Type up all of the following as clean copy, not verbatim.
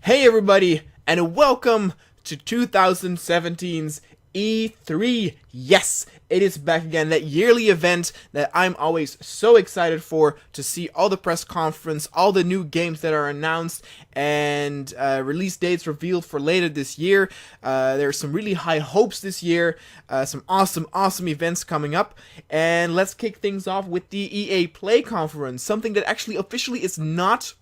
Hey everybody, and welcome to 2017's E3. Yes, it is back again, that yearly event that I'm always so excited for, to see all the press conference, all the new games that are announced, and release dates revealed for later this year. There's some really high hopes this year, some awesome events coming up, and let's kick things off with the EA Play Conference, something that actually officially is not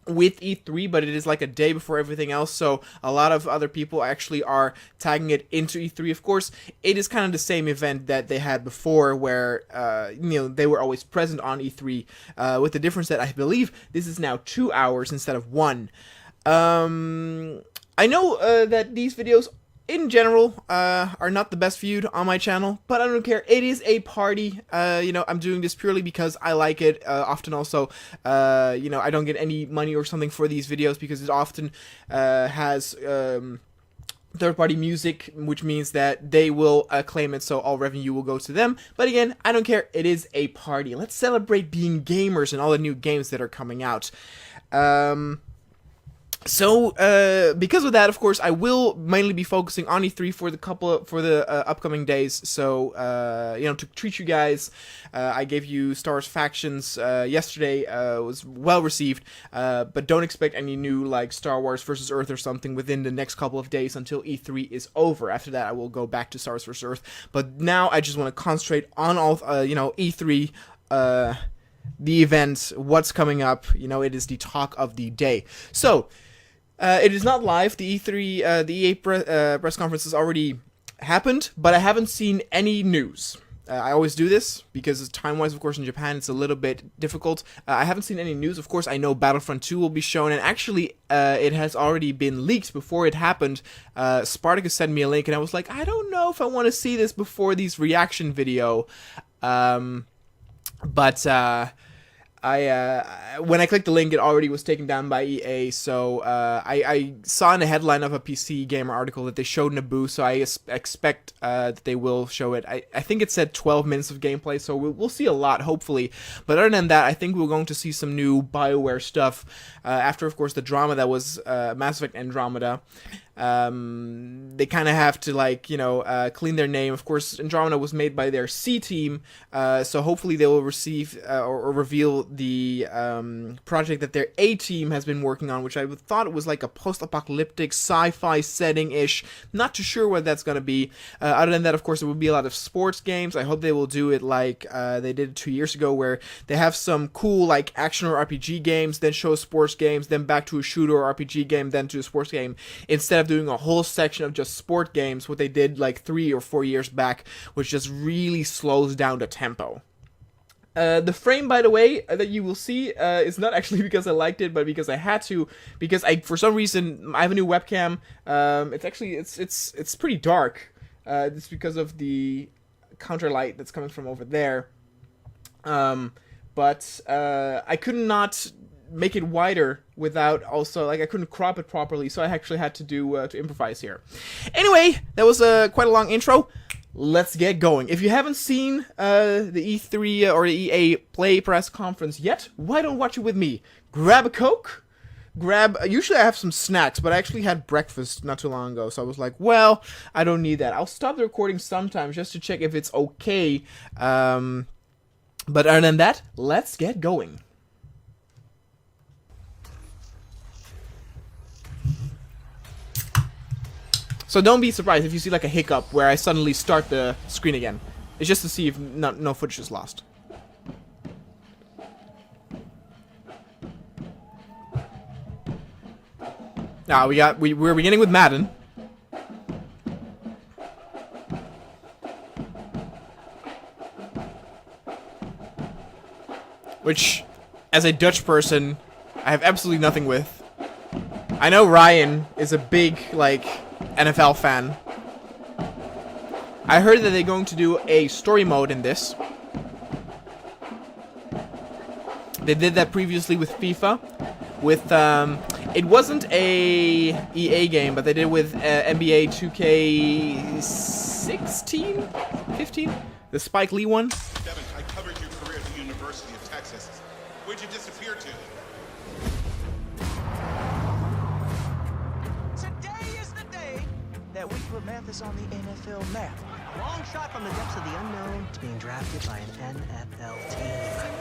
with E3, but it is like a day before everything else, so a lot of other people actually are tagging it into E3. Of course, it is kind of the same event that they had before, where they were always present on E3, with the difference that I believe this is now 2 hours instead of 1. I know that these videos in general are not the best viewed on my channel, but I don't care. It is a party. I'm doing this purely because I like it. Often also, I don't get any money or something for these videos because it often has third-party music, which means that they will claim it, so all revenue will go to them. But again, I don't care. It is a party. Let's celebrate being gamers and all the new games that are coming out. Because of that, of course, I will mainly be focusing on E3 for the upcoming days. So, to treat you guys, I gave you Star Wars Factions yesterday. It was well received, but don't expect any new like Star Wars versus Earth or something within the next couple of days until E3 is over. After that, I will go back to Star Wars versus Earth. But now I just want to concentrate on all, E3. The event, what's coming up. It is the talk of the day. So. It is not live. The E3, the EA press conference has already happened, but I haven't seen any news. I always do this because time-wise, of course, in Japan it's a little bit difficult. I haven't seen any news. Of course, I know Battlefront 2 will be shown, and actually, it has already been leaked before it happened. Spartacus sent me a link, and I was like, I don't know if I want to see this before these reaction video. When I clicked the link, it already was taken down by EA, so I saw in the headline of a PC Gamer article that they showed Naboo, so I expect that they will show it. I think it said 12 minutes of gameplay, so we'll see a lot, hopefully. But other than that, I think we're going to see some new Bioware stuff, after, of course, the drama that was Mass Effect Andromeda. They kind of have to, clean their name. Of course, Andromeda was made by their C team, so hopefully they will receive or reveal the project that their A team has been working on, which I thought it was like a post-apocalyptic sci-fi setting-ish. Not too sure what that's going to be. Other than that, of course, it would be a lot of sports games. I hope they will do it like they did 2 years ago, where they have some cool, like, action or RPG games, then show sports games, then back to a shooter or RPG game, then to a sports game, instead of doing a whole section of just sport games, what they did like 3 or 4 years back, which just really slows down the tempo. The frame, by the way, that you will see is not actually because I liked it, but because I had to, because for some reason, I have a new webcam. It's pretty dark. It's because of the counter light that's coming from over there. But I could not make it wider without also, I couldn't crop it properly, so I actually had to to improvise here. Anyway, that was quite a long intro. Let's get going. If you haven't seen the E3 or the EA Play press conference yet, why don't watch it with me? Grab a Coke, usually I have some snacks, but I actually had breakfast not too long ago, so I was like, well, I don't need that. I'll stop the recording sometimes just to check if it's okay. But other than that, let's get going. So don't be surprised if you see like a hiccup where I suddenly start the screen again. It's just to see if no footage is lost. Now we're beginning with Madden. Which, as a Dutch person, I have absolutely nothing with. I know Ryan is a big, NFL fan. I heard that they're going to do a story mode in this. They did that previously with FIFA. It wasn't a EA game, but they did it with NBA 2K16? 15? The Spike Lee one. Devin, I covered your career at the University of Texas. Where'd you disappear to? put Mathis on the NFL map. A long shot from the depths of the unknown to being drafted by an NFL team.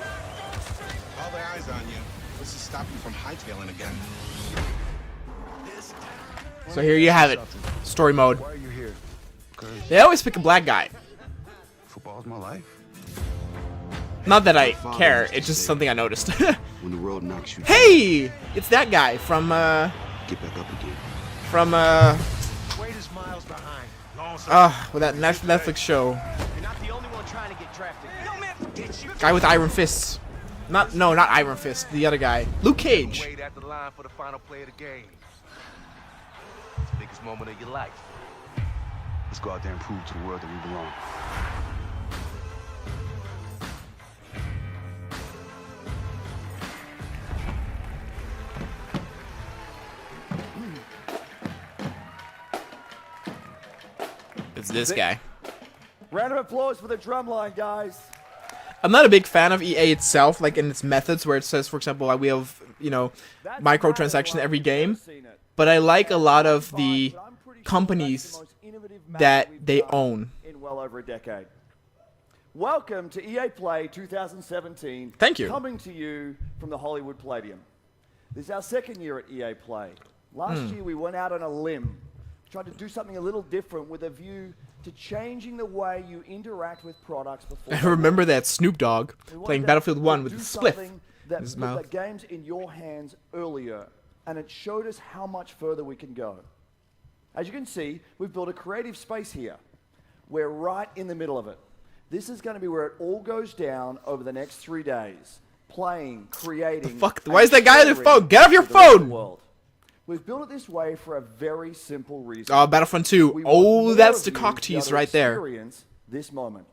All their eyes on you. What's to stop you from hightailing again? So here you have it. Story mode. Why are you here? They always pick a black guy. Football's my life. Not that I care, it's just something I noticed. When the world knocks you down, Hey! It's that guy from, get back up again. Wade is miles behind. with that Netflix show. You're not the only one trying to get drafted. No, man, forget you. Guy with Iron Fists. Not Iron Fist, the other guy. Luke Cage. Wait at the line for the final play of the game. It's the biggest moment of your life. Let's go out there and prove to the world that we belong. It's this guy. Round of applause for the drumline, guys. I'm not a big fan of EA itself, like in its methods, where it says, for example, like we have, microtransaction every game. But I like a lot of the companies that they own. In well over a decade. Welcome to EA Play 2017. Thank you. Coming to you from the Hollywood Palladium. This is our second year at EA Play. Last year we went out on a limb, tried to do something a little different with a view to changing the way you interact with products before. I remember that Snoop Dogg playing Battlefield 1 with the the spliff that in his put mouth. the games in your hands earlier, and it showed us how much further we can go. As you can see, we've built a creative space here. We're right in the middle of it. This is going to be where it all goes down over the next 3 days. Playing, creating. Fuck, and why is that guy on the sharing phone? Get off your with the rest of the phone! world. We've built it this way for a very simple reason. Oh, Battlefront 2. We want Oh, more that's of the you cock to be able tease to right there. Experience this moment.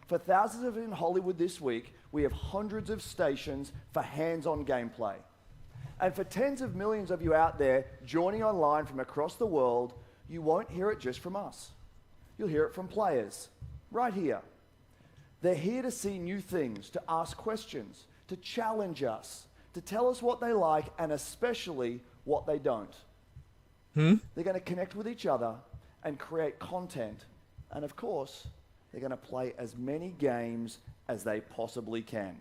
For thousands of you in Hollywood this week, we have hundreds of stations for hands-on gameplay. And for tens of millions of you out there joining online from across the world, you won't hear it just from us. You'll hear it from players, right here. They're here to see new things, to ask questions, to challenge us, to tell us what they like, and especially what they don't. They're going to connect with each other and create content. And of course, they're going to play as many games as they possibly can.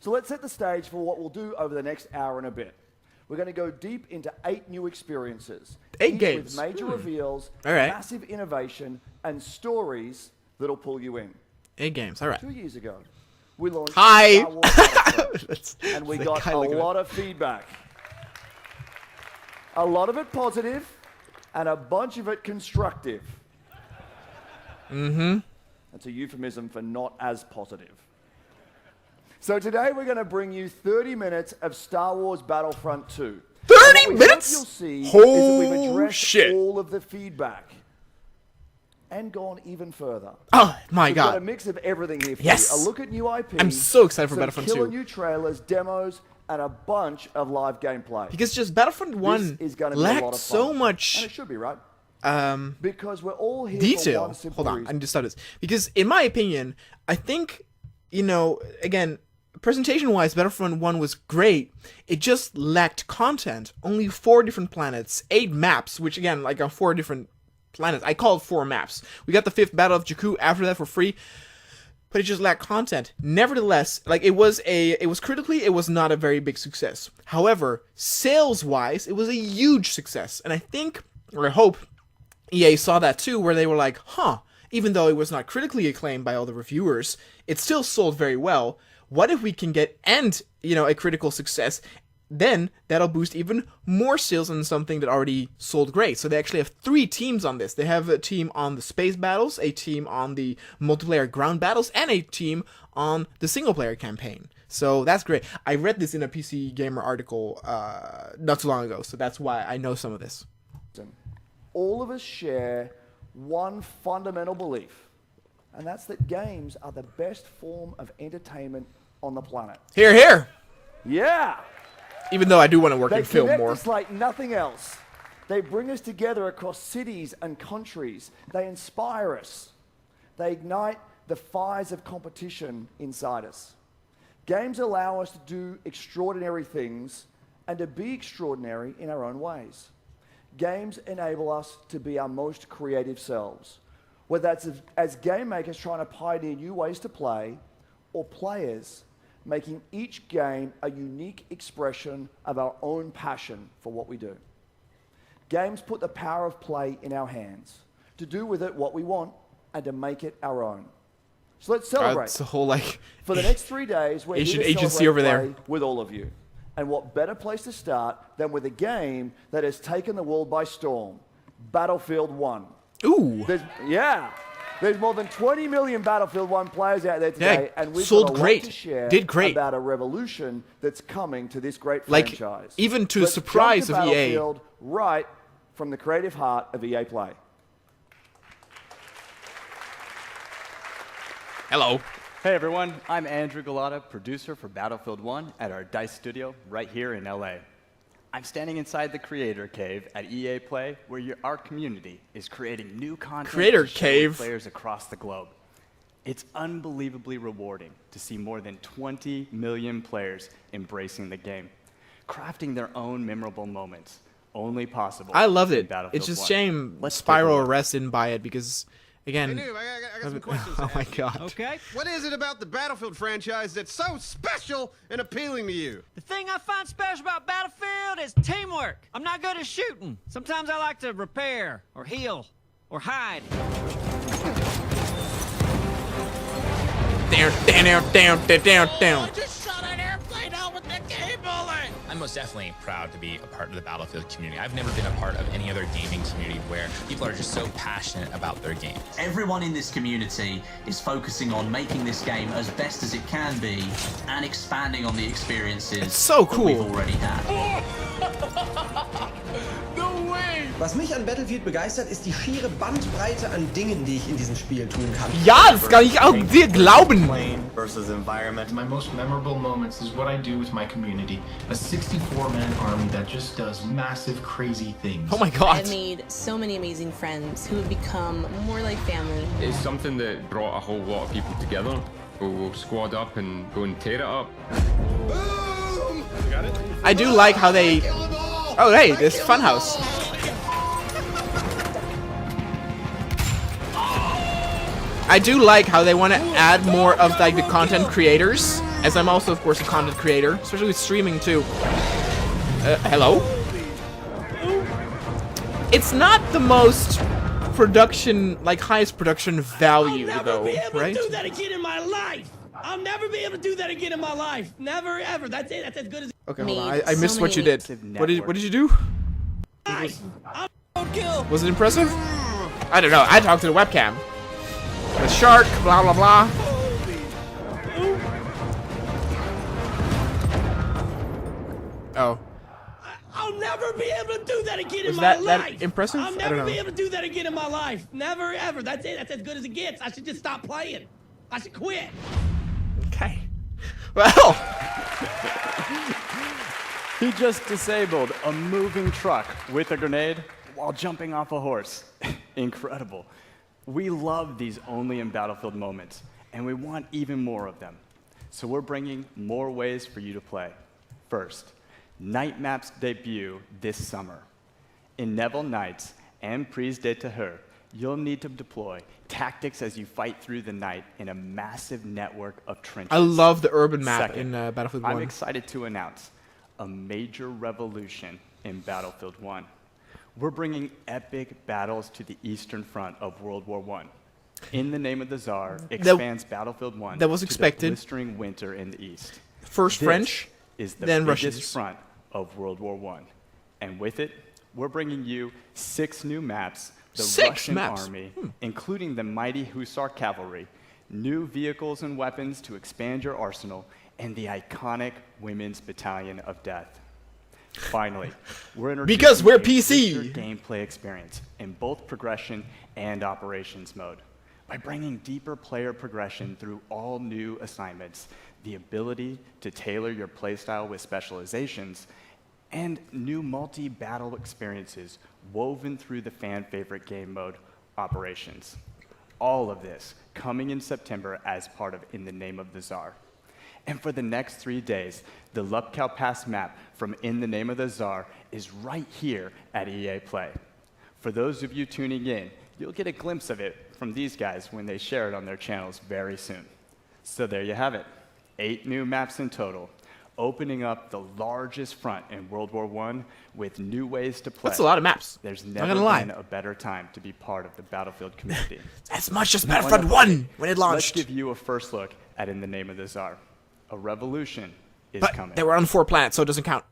So let's set the stage for what we'll do over the next hour and a bit. We're going to go deep into 8 new experiences. 8 each games. with major reveals, All right. massive innovation, and stories that'll pull you in. 8 games, alright. 2 years ago, we launched Hi! Star Wars Battlefront, That's- and we that got guy a looking at- lot of feedback. A lot of it positive, and a bunch of it constructive. That's a euphemism for not as positive. So today we're going to bring you 30 minutes of Star Wars Battlefront 2. 30 And what we hope minutes? You'll see is Oh, that we've addressed shit. all of the feedback and gone even further. Oh, my We've got a god. mix of everything here for Yes. you. A look at new IP. I'm so excited for some Battlefront killer 2. new trailers, demos, and a bunch of live gameplay. Because just Battlefront 1 this is going to be a lot lacked of fun. so And much it should be, right? um, Because we're all here for detail. one simple Hold on, reason. I need to start this. Because in my opinion, I think, again, presentation-wise, Battlefront 1 was great. It just lacked content. Only 4 different planets, 8 maps, which again, like on 4 different planets. I call it 4 maps. We got the 5th Battle of Jakku after that for free, but it just lacked content. Nevertheless, like it was critically, it was not a very big success. However, sales-wise, it was a huge success. And I think, or I hope, EA saw that too, where they were like, even though it was not critically acclaimed by all the reviewers, it still sold very well. What if we can get, a critical success, then that'll boost even more sales on something that already sold great. So they actually have 3 teams on this. They have a team on the space battles, a team on the multiplayer ground battles, and a team on the single-player campaign. So that's great. I read this in a PC Gamer article not too long ago, so that's why I know some of this. All of us share one fundamental belief, and that's that games are the best form of entertainment on the planet. Here, here! Yeah! Even though I do want to work They in film connect more. us like nothing else. They bring us together across cities and countries. They inspire us. They ignite the fires of competition inside us. Games allow us to do extraordinary things and to be extraordinary in our own ways. Games enable us to be our most creative selves, whether that's as game makers trying to pioneer new ways to play, or players making each game a unique expression of our own passion for what we do. Games put the power of play in our hands, to do with it what we want and to make it our own. So let's celebrate. It's a whole like For the next 3 days, we're Asian here to agency celebrate over there. play with all of you. And what better place to start than with a game that has taken the world by storm, Battlefield 1. ooh. There's more than 20 million Battlefield 1 players out there today, Yeah, and we've sold got a great. lot to share Did great. about a revolution that's coming to this great Like, franchise. even to the Let's surprise jump to of EA. Battlefield right from the creative heart of EA Play. Hello. Hey everyone, I'm Andrew Galata, producer for Battlefield 1 at our DICE studio right here in LA. I'm standing inside the Creator Cave at EA Play, where our community is creating new content Creator to share Cave? with players across the globe. It's unbelievably rewarding to see more than 20 million players embracing the game, crafting their own memorable moments, only possible I loved in it. Battlefield It's just 1. shame Let's take a Spiral look. Arrest didn't buy it because, again. Hey, dude, I got some questions to Oh my ask. god. Okay. What is it about the Battlefield franchise that's so special and appealing to you? The thing I find special about Battlefield is teamwork. I'm not good at shooting. Sometimes I like to repair, or heal, or hide. Down. I'm most definitely proud to be a part of the Battlefield community. I've never been a part of any other gaming community where people are just so passionate about their game. Everyone in this community is focusing on making this game as best as it can be and expanding on the experiences It's so that we've cool. already had. Was mich an Battlefield begeistert, ist die schiere Bandbreite an Dingen, die ich in diesem Spiel tun kann. Ja, das kann ich auch dir glauben. Versus environment. My most memorable moments is what I do with my community. A 64-man army that just does massive, crazy things. Oh my god. I've made so many amazing friends who have become more like family. It's something that brought a whole lot of people together. We'll squad up and go and tear it up. Boom! You got it? I do like how they. Oh hey, this funhouse. I do like how they want to add more of like the content creators, as I'm also of course a content creator, especially with streaming too. Hello? It's not the most production, like highest production value though, right? do that again in my life. I'll never be able to do that again in my life. Never, ever. That's it. That's as good as. Okay, hold on. Made I missed so what you many did. What did you do? Kill. Was it impressive? I don't know. I talked to the webcam. The shark, blah blah blah. Oh. I'll never be able to do that again Was in my that life. impressive? I'll I don't never know. be able to do that again in my life. Never, ever. That's it. That's as good as it gets. I should just stop playing. I should quit. Okay. Well. He just disabled a moving truck with a grenade while jumping off a horse. Incredible. We love these only in Battlefield moments, and we want even more of them. So we're bringing more ways for you to play. First, Night Maps debut this summer. In Neville Nights and Prise de Terreur, you'll need to deploy tactics as you fight through the night in a massive network of trenches. I love the urban map Second, in Battlefield 1. I'm excited to announce a major revolution in Battlefield 1. We're bringing epic battles to the Eastern Front of World War I. In the Name of the Tsar expands Battlefield 1 that was to expected. the blistering winter in the East. First This French, is the then biggest Russians. front of World War I. And with it, we're bringing you 6 new maps, the 6 Russian maps. army, including the mighty Hussar cavalry, new vehicles and weapons to expand your arsenal, and the iconic Women's Battalion of Death. Finally, we're introducing Because we're a PC. richer gameplay experience in both progression and operations mode. By bringing deeper player progression through all new assignments, the ability to tailor your playstyle with specializations, and new multi-battle experiences woven through the fan-favorite game mode, Operations. All of this coming in September as part of In the Name of the Tsar. And for the next 3 days, the Lupkow Pass map from In the Name of the Tsar is right here at EA Play. For those of you tuning in, you'll get a glimpse of it from these guys when they share it on their channels very soon. So there you have it, 8 new maps in total, opening up the largest front in World War I with new ways to play. That's a lot of maps. There's Not never gonna been lie. a better time to be part of the Battlefield community. As much as Battlefront 1 when it launched. Let's give you a first look at In the Name of the Tsar. A revolution is But coming. they were on 4 planets, so it doesn't count.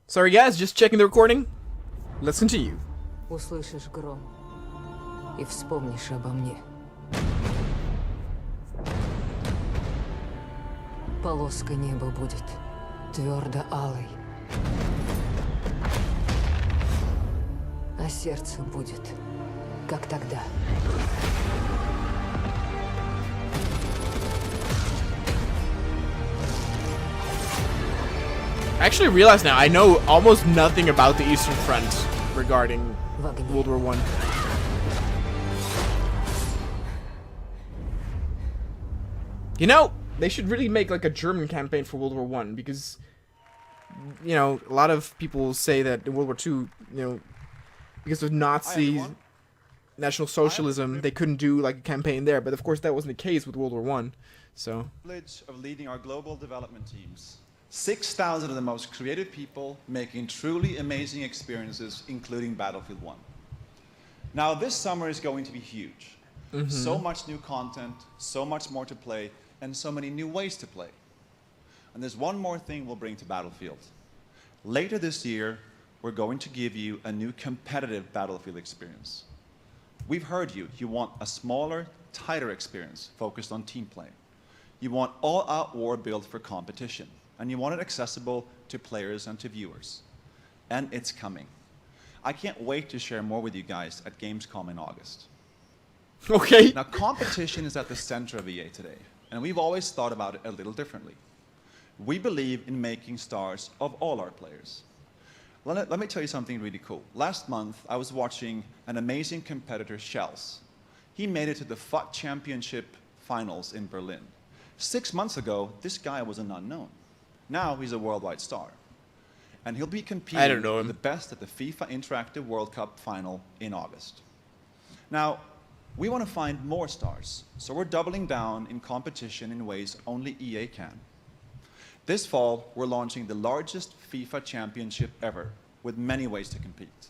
Sorry guys, just checking the recording. Let's continue. Услышишь гром и вспомнишь обо мне. Полоска неба будет твердо алой, а сердце будет, как тогда. I actually realize now I know almost nothing about the Eastern Front regarding World War I. You know, they should really make like a German campaign for World War I because, you know, a lot of people say that in World War II, you know, because of Nazi National Socialism, they couldn't do like a campaign there. But of course, that wasn't the case with World War I. So. Privilege of leading our global development teams. 6,000 of the most creative people making truly amazing experiences, including Battlefield 1. Now, this summer is going to be huge. So much new content, so much more to play, and so many new ways to play. And there's one more thing we'll bring to Battlefield. Later this year, we're going to give you a new competitive Battlefield experience. We've heard you. You want a smaller, tighter experience focused on team play. You want all-out war built for competition. And you want it accessible to players and to viewers. And it's coming. I can't wait to share more with you guys at Gamescom in August. Okay. Now, competition is at the center of EA today, and we've always thought about it a little differently. We believe in making stars of all our players. Let me tell you something really cool. Last month, I was watching an amazing competitor, Shells. He made it to the FUT Championship finals in Berlin. 6 months ago, this guy was an unknown. Now he's a worldwide star. And he'll be competing with the best at the FIFA Interactive World Cup final in August. Now, we want to find more stars, so we're doubling down in competition in ways only EA can. This fall, we're launching the largest FIFA championship ever, with many ways to compete.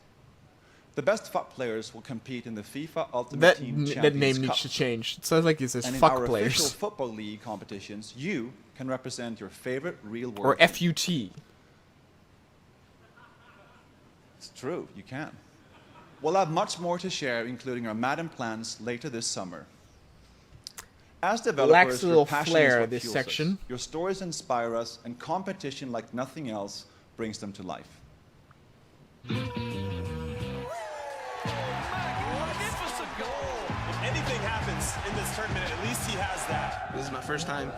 The best FUT players will compete in the FIFA Ultimate Team Champions That name Cup. needs to change. It sounds like it says And in fuck our players. official Football League competitions, you can represent your favorite real-world Or team. FUT. It's true, you can. We'll have much more to share, including our Madden plans later this summer. As developers, Lacks a little we're passionate flair, is what this fuels section. us. Your stories inspire us, and competition like nothing else brings them to life. If anything happens in this tournament, at least he has that. This is my first time. My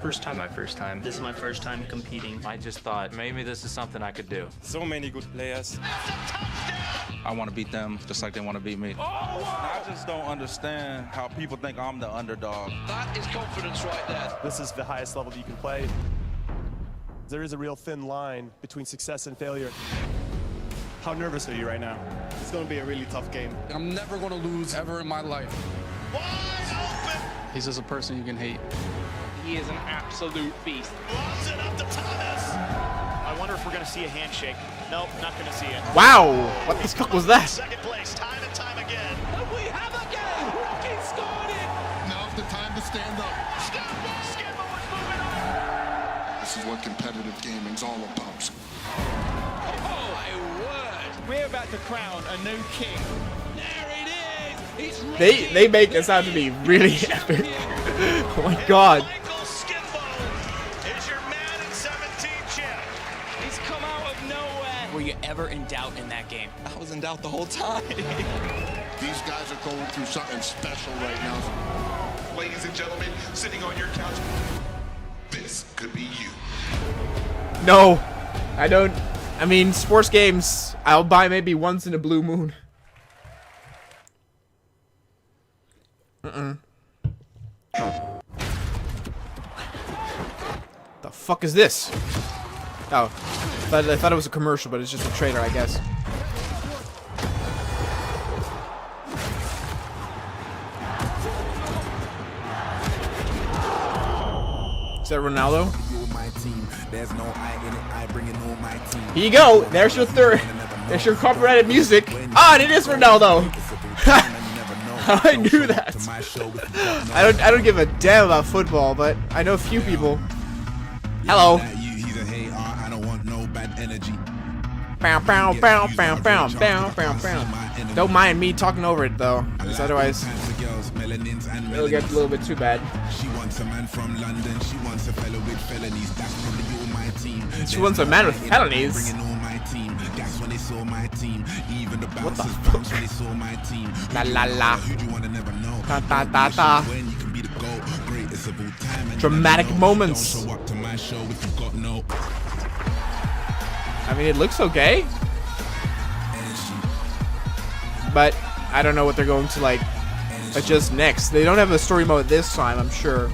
first time. This is my first time competing. I just thought maybe this is something I could do. So many good players. I want to beat them just like they want to beat me. I just don't understand how people think I'm the underdog. That is confidence right there. This is the highest level that you can play. There is a real thin line between success and failure. How nervous are you right now? It's going to be a really tough game. I'm never going to lose ever in my life. He's just a person you can hate. He is an absolute beast. Loves it up to Thomas. I wonder if we're going to see a handshake. Nope, not going to see it. Wow! What the fuck was that? Second place, time and time again. And we have again. Rookie scored it. Now's the time to stand up. Skipper was moving on. This is what competitive gaming's all about. Oh, my word. We're about to crown a new king. There it is. He's They make this out to be really epic. Oh my god. Michael Skimbo is your Madden 17 champ. He's come out of nowhere. Were you ever in doubt in that game? I was in doubt the whole time. These guys are going through something special right now. Ladies and gentlemen, sitting on your couch, this This could be you. No, I don't. I mean, sports games, I'll buy maybe once in a blue moon. The fuck is this? Oh, I thought it was a commercial, but it's just a trailer, I guess. Is that Ronaldo? Here you go. There's your third. There's your copyrighted music. Ah, and it is Ronaldo. I knew that. I don't give a damn about football, but I know a few people. Hello. Bow, bow, bow, bow, bow, bow, bow, bow. Don't mind me talking over it though, because otherwise it'll get a little bit too bad. She wants a man from London. She wants a fellow with felonies. That's probably all my team. She wants a man with felonies. What the fuck? La la la. Ta ta ta ta. Dramatic moments. I mean, it looks okay, but I don't know what they're going to like adjust next. They don't have a story mode this time, I'm sure.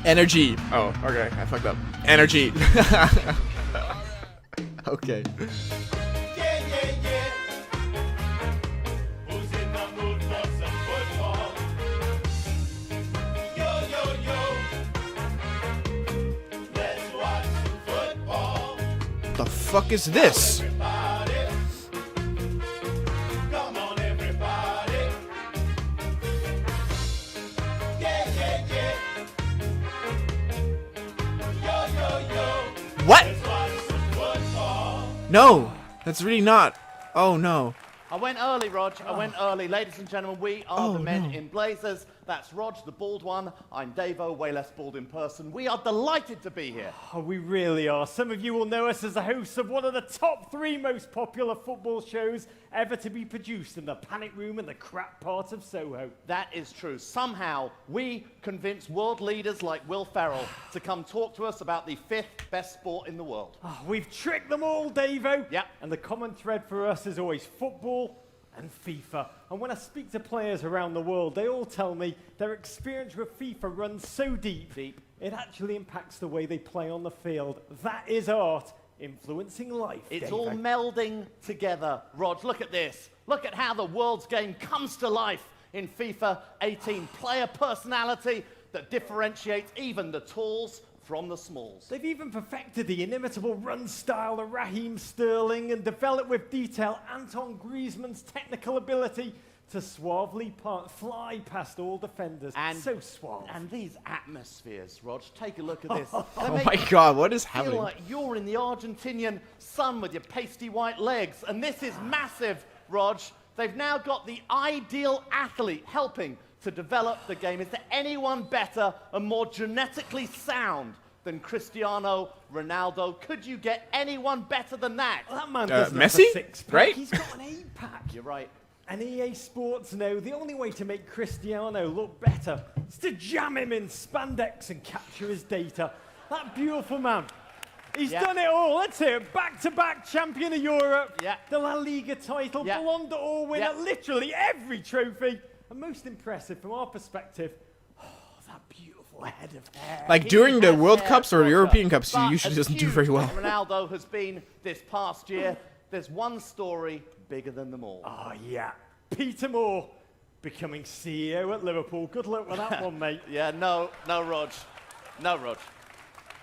Energy. Oh, okay. I fucked up. Energy. Okay. The fuck is this? What? No, that's really not. Oh no. I went early, Rog. I went early. Ladies and gentlemen, we are the men in blazers. That's Rog, the bald one. I'm Davo, way less bald in person. We are delighted to be here. Oh, we really are. Some of you will know us as the hosts of one of the top 3 most popular football shows ever to be produced in the panic room and the crap part of Soho. That is true. Somehow, we convinced world leaders like Will Ferrell to come talk to us about the 5th best sport in the world. Oh, we've tricked them all, Davo. Yeah. And the common thread for us is always football and FIFA. And when I speak to players around the world, they all tell me their experience with FIFA runs so deep, it actually impacts the way they play on the field. That is art influencing life. It's Davo. all melding together, Rog. Look at this. Look at how the world's game comes to life in FIFA 18. Player personality that differentiates even the talls from the smalls. They've even perfected the inimitable run style of Raheem Sterling and developed with detail Anton Griezmann's technical ability to suavely fly past all defenders. And so suave. And these atmospheres, Rog, take a look at this. Oh my god, what is happening? Feel like you're in the Argentinian sun with your pasty white legs. And this is massive, Rog. They've now got the ideal athlete helping to develop the game. Is there anyone better and more genetically sound than Cristiano Ronaldo? Could you get anyone better than that? Well, that man doesn't Messi? have a 6-pack. Right? He's got an 8-pack. You're right. And EA Sports know the only way to make Cristiano look better is to jam him in spandex and capture his data. That beautiful man. He's done it all. Let's hear it. Back-to-back champion of Europe, the La Liga title, Ballon d'Or winner, literally every trophy. And most impressive from our perspective, that beautiful head of hair. Like during the World Cups or European Cups, he usually doesn't do very well. Ronaldo has been this past year. There's one story bigger than them all. Oh, yeah. Peter Moore becoming CEO at Liverpool. Good luck with that one, mate. Yeah, no, Rog. No, Rog.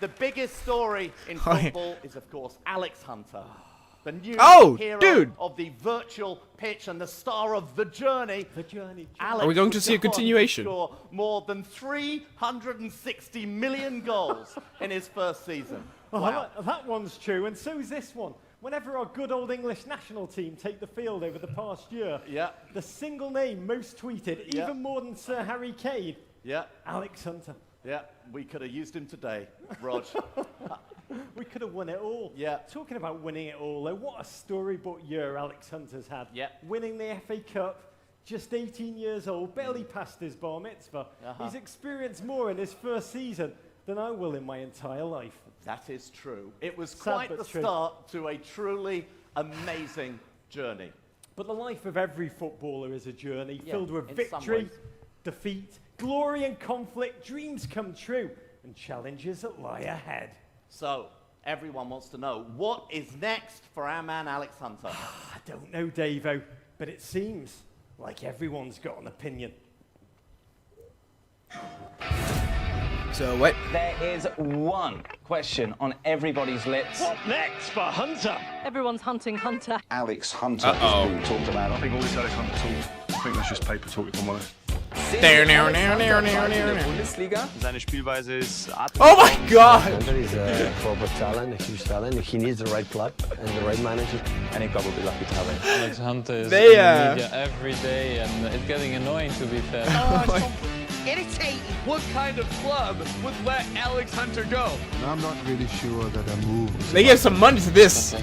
The biggest story in football is, of course, Alex Hunter. The new hero of the virtual pitch and the star of The Journey. The Journey. Alex Are we going to see a continuation? Score more than 360 million goals in his first season. Wow. That one's true, and so is this one. Whenever our good old English national team take the field over the past year, the single name most tweeted, even more than Sir Harry Kane, Alex Hunter. Yeah, we could have used him today, Rog. We could have won it all. Yeah. Talking about winning it all, though, what a storybook year Alex Hunter's had. Yeah. Winning the FA Cup, just 18 years old, barely passed his bar mitzvah. He's experienced more in his first season than I will in my entire life. That is true. It was Sad quite but the true. start to a truly amazing journey. But the life of every footballer is a journey Yeah, filled with in some victory, ways. defeat, glory and conflict, dreams come true, and challenges that lie ahead. So, everyone wants to know, what is next for our man Alex Hunter? I don't know, Davo, but it seems like everyone's got an opinion. So what? There is one question on everybody's lips. What next for Hunter? Everyone's hunting Hunter. Alex Hunter has been talked about. I think all this Alex Hunter talk, I think that's just paper talk, if I'm honest. Bundesliga. Seine Spielweise ist Oh my god! Hunter is a proper talent, a huge talent. He needs the right club and the right manager. And he probably lucky to have it. Alex Hunter is They, in the media every day, and it's getting annoying, to be fair. Irritating. What kind of club would let Alex Hunter go? I'm not really sure that a move. They give some money to this.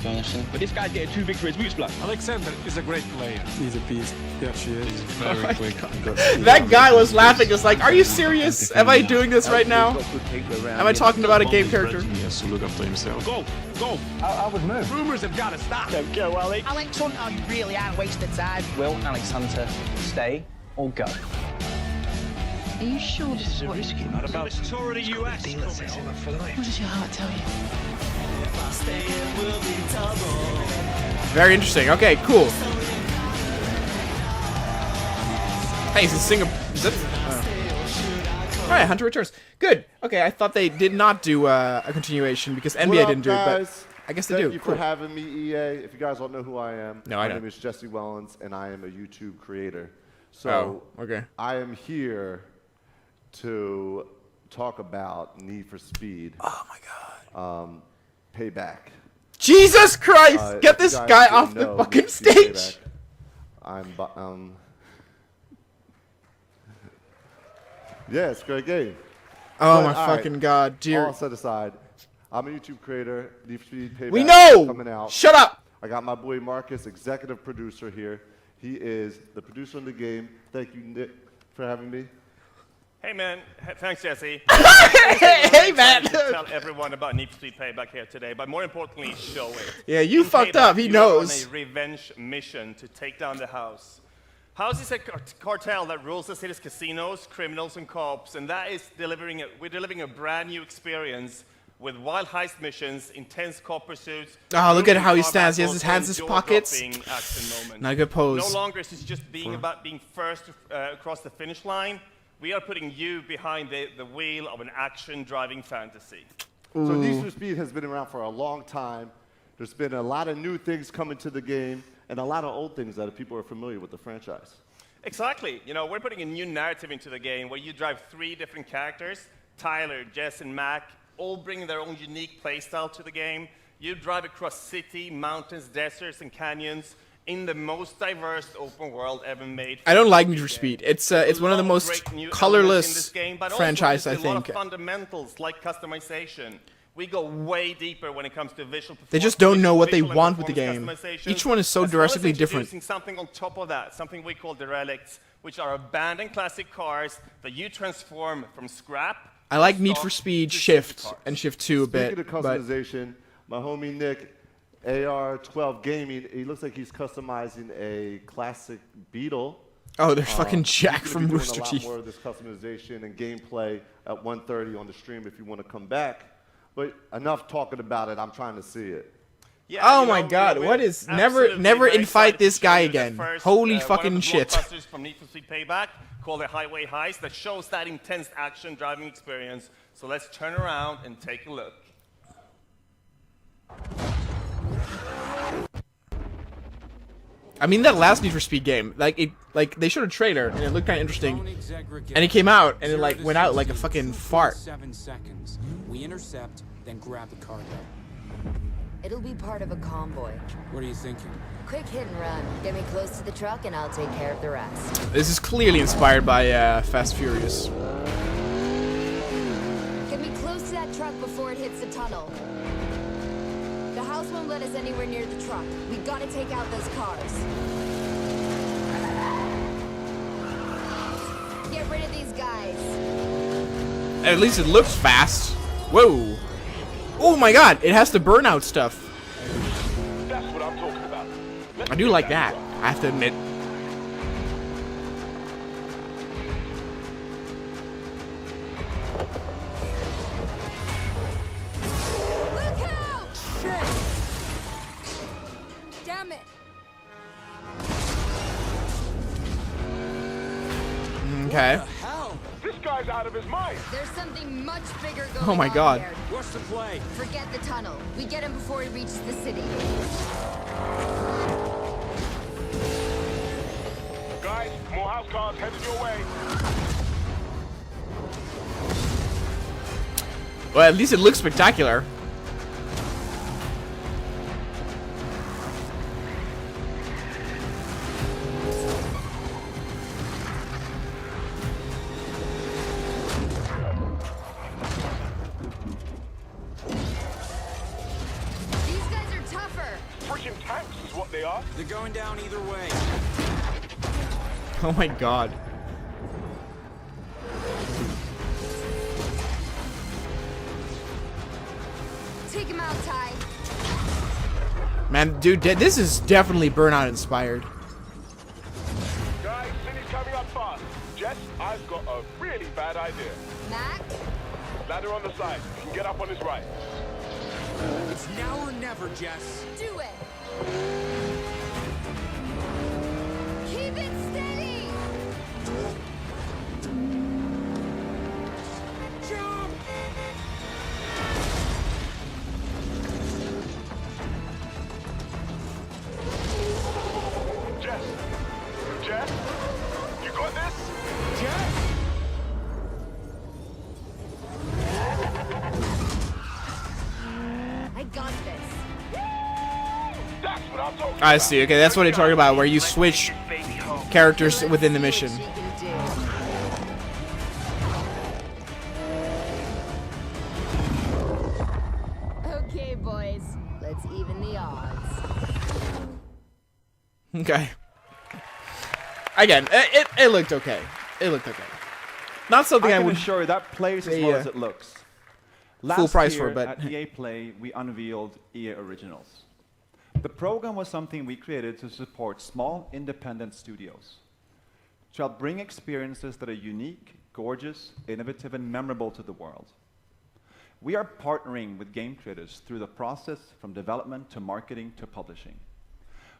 But this guy's getting too big for his boots, blood. Alexander is a great player. He's a beast. Yeah, she is. He's very quick. That guy was laughing, just like, are you serious? Am I doing this right now? Am I talking about a game character? He has to look after himself. Go! Go! I would move. Rumors have got to stop. Don't go, Alex. Alex Hunter, you really are wasting time. Will Alex Hunter stay or go? Are you sure this is what risky. Not about this tour of the US. What does your heart tell you? Very interesting. Okay, cool. Hey, he's a singer. Is that? All right, Hunter returns. Good. Okay, I thought they did not do a continuation because NBA didn't do it, but I guess they do. Thank you for having me, EA. If you guys don't know who I am, No, I my don't. name is Jesse Wellens, and I am a YouTube creator. So okay. I am here to talk about Need for Speed. Oh my god. Payback. Jesus Christ! Get if you this guys guy didn't off the know, fucking Need for Speed stage! Payback, yeah, it's a great game. Oh But, my all right, fucking god, dear. All set aside, I'm a YouTube creator. Need for Speed Payback We know! coming out. Shut up! I got my boy Marcus, executive producer here. He is the producer of the game. Thank you, Nick, for having me. Hey man, thanks Jesse. Hey man! Tell everyone about Need for Speed Payback here today, but more importantly, show it. Yeah, you In fucked Payback, up, he you knows. are on a revenge mission to take down the House. House is a cartel that rules the city's casinos, criminals, and cops, and that is we're delivering a brand new experience with wild heist missions, intense cop pursuits. Oh, look at how he car stands. He has battles, his hands in and his pockets. jaw-dropping action moments. Not a good pose. No longer is this just being about being first across the finish line. We are putting you behind the wheel of an action-driving fantasy. So Need for Speed has been around for a long time. There's been a lot of new things coming to the game and a lot of old things that people are familiar with the franchise. Exactly. You know, we're putting a new narrative into the game where you drive 3 different characters, Tyler, Jess, and Mac, all bringing their own unique playstyle to the game. You drive across city, mountains, deserts, and canyons in the most diverse open world ever made. I don't like Need for Speed. It's one of the most colorless franchises, I A lot think. of fundamentals like customization. We go way deeper when it comes to visual performance. They just don't know what they visual and want with the game. performance customization, Each one is so as well as drastically different. introducing something on top of that, something we call derelicts, which are abandoned classic cars that you transform from scrap. I like Need for Speed Shift and Shift 2 a bit. Speaking of but customization, my homie Nick, AR12 Gaming, he looks like he's customizing a classic Beetle. Oh, there's fucking Jack he's from gonna be doing Rooster a lot Teeth. more of this customization and gameplay at 1:30 on the stream if you want to come back. But enough talking about it. I'm trying to see it. Yeah, Oh you my know, god, we're what is absolutely never very invite excited this to guy show you the again. first, Holy one of fucking the shit. blockbusters from Need for Speed Payback called the Highway Heist that shows that intense action driving experience. So let's turn around and take a look. I mean, that last Need for Speed game, like they showed a trailer and it looked kind of interesting, and it came out and it like went out like a fucking fart. 7 seconds. We intercept, then grab the cargo. It'll be part of a convoy. What are you thinking? Quick hit and run. Get me close to the truck and I'll take care of the rest. This is clearly inspired by Fast Furious. Get me close to that truck before before it hits the tunnel. The house won't let us anywhere near the truck. We gotta take out those cars. Get rid of these guys. At least it looks fast. Whoa. Oh my god, it has the burnout stuff. That's what I'm talking about. I do like that, I have to admit. Look out! Shit! Damn it! Okay. This guy's out of his mind. There's something much bigger going on. Oh my god. There. What's the play? Forget the tunnel. We get him before he reaches the city. Guys, more house cars headed your way. Well, at least it looks spectacular. These guys are tougher. Freaking tanks is what they are. They're going down either way. Oh my god. Take him out, Ty. Man, dude, this is definitely Burnout inspired. Guys, city's coming up fast. Jess, I've got a really bad idea. Mac? Ladder on the side. You can get up on his right. It's now or never, Jess. Do it. Keep it steady. Jump! Jess, you got this? Jess! I got this. That's what I'm talking I see, okay, that's what you're talking about, where you switch characters within the mission. She can do. Okay, boys. Let's even the odds. Okay. Again, it looked okay. It looked okay. Not something I can would assure you that plays as say, well as it looks. full price year for, but at EA Play, we unveiled EA Originals. The program was something we created to support small, independent studios, to help bring experiences that are unique, gorgeous, innovative, and memorable to the world. We are partnering with game creators through the process from development to marketing to publishing.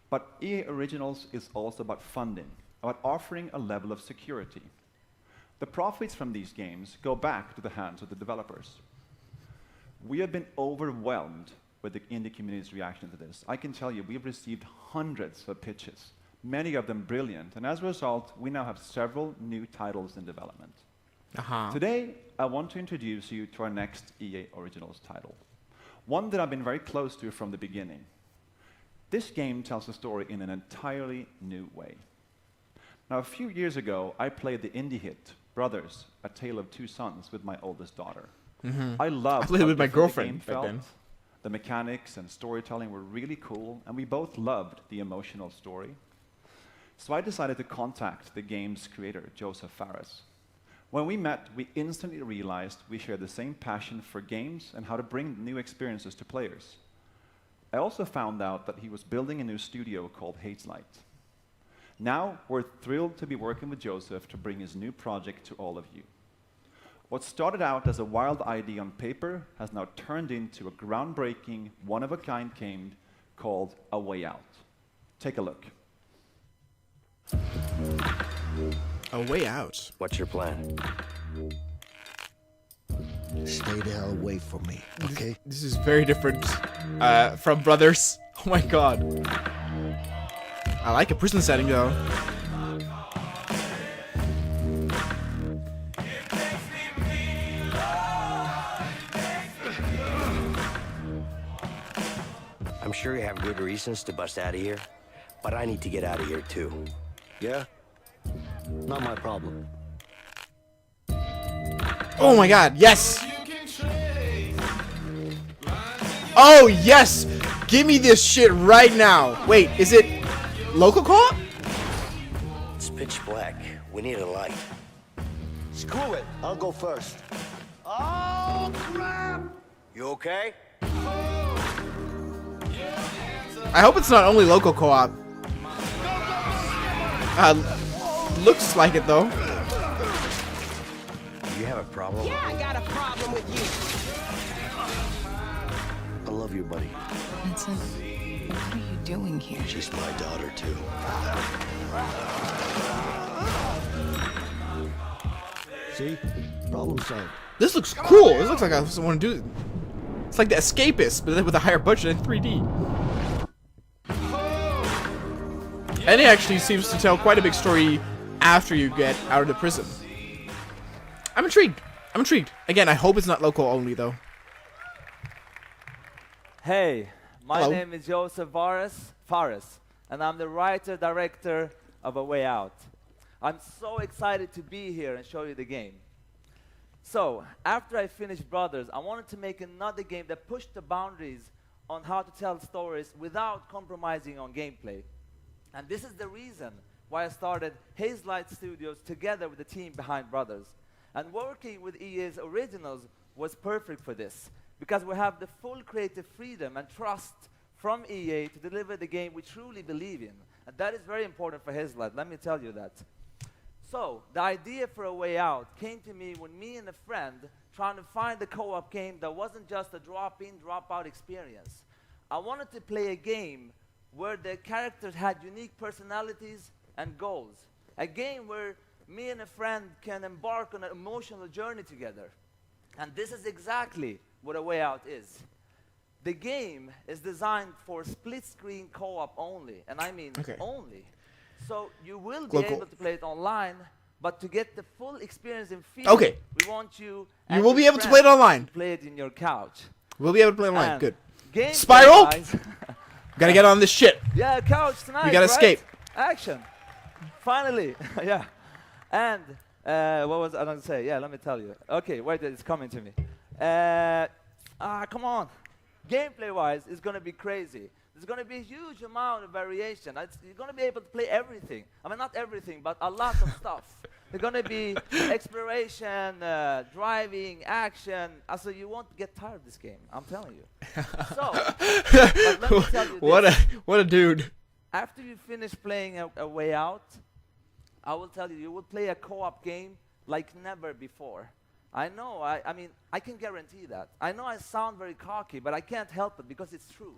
But EA Originals is also about funding, about offering a level of security. The profits from these games go back to the hands of the developers. We have been overwhelmed with the indie community's reaction to this. I can tell you, we've received hundreds of pitches, many of them brilliant, and as a result, we now have several new titles in development. Today, I want to introduce you to our next EA Originals title, one that I've been very close to from the beginning. This game tells a story in an entirely new way. Now, a few years ago, I played the indie hit, Brothers, A Tale of Two Sons, with my oldest daughter. I loved played it with my how different the girlfriend game back felt. then. The mechanics and storytelling were really cool, and we both loved the emotional story. So I decided to contact the game's creator, Joseph Fares. When we met, we instantly realized we shared the same passion for games and how to bring new experiences to players. I also found out that he was building a new studio called Hazelight. Now, we're thrilled to be working with Joseph to bring his new project to all of you. What started out as a wild idea on paper has now turned into a groundbreaking, one-of-a-kind game called A Way Out. Take a look. A Way Out. What's your plan? Stay the hell away from me, okay? This is very different from Brothers. Oh my god. I like a prison setting though. I'm sure you have good reasons to bust out of here, but I need to get out of here too. Yeah? Not my problem. Oh my god, yes! Oh, yes! Give me this shit right now. Wait, is it local co-op? It's pitch black. We need a light. Screw it. I'll go first. Oh, crap! You okay? I hope it's not only local co-op. Looks like it, though. Do you have a problem? Yeah, I got a problem with you. I love you, buddy. Vincent, what are you doing here? She's my daughter, too. See? Problem solved. This looks cool. This looks like I want to do it. It's like The Escapist, but then with a higher budget in 3D. And it actually seems to tell quite a big story after you get out of the prison. I'm intrigued. I'm intrigued. Again, I hope it's not local only, though. Hey, my Hello. name is Joseph Fares, and I'm the writer-director of A Way Out. I'm so excited to be here and show you the game. So, after I finished Brothers, I wanted to make another game that pushed the boundaries on how to tell stories without compromising on gameplay. And this is the reason why I started Hazelight Studios together with the team behind Brothers. And working with EA's originals was perfect for this, because we have the full creative freedom and trust from EA to deliver the game we truly believe in. And that is very important for Hazelight, let me tell you that. So, the idea for A Way Out came to me when me and a friend trying to find a co-op game that wasn't just a drop-in, drop-out experience. I wanted to play a game where the characters had unique personalities and goals. A game where me and a friend can embark on an emotional journey together. And this is exactly what A Way Out is. The game is designed for split-screen co-op only, and I mean only. So you will be able to play it online, but to get the full experience and feel, we want you. You will be able to play it online. Play it in your couch. We'll be able to play online. And Good. gameplay Spiral. wise- Gotta get on this shit. Yeah, couch tonight. We gotta right? escape. Action. Finally. Yeah. And what was I going to say? Yeah, let me tell you. Okay, wait, it's coming to me. Come on. Gameplay-wise, it's going to be crazy. There's going to be a huge amount of variation. You're going to be able to play everything. I mean, not everything, but a lot of stuff. There's going to be exploration, driving, action. Also, you won't get tired of this game. I'm telling you. So, but let me tell you this. What a dude. After you finish playing a Way Out, I will tell you, you will play a co-op game like never before. I know, I mean, I can guarantee that. I know I sound very cocky, but I can't help it because it's true.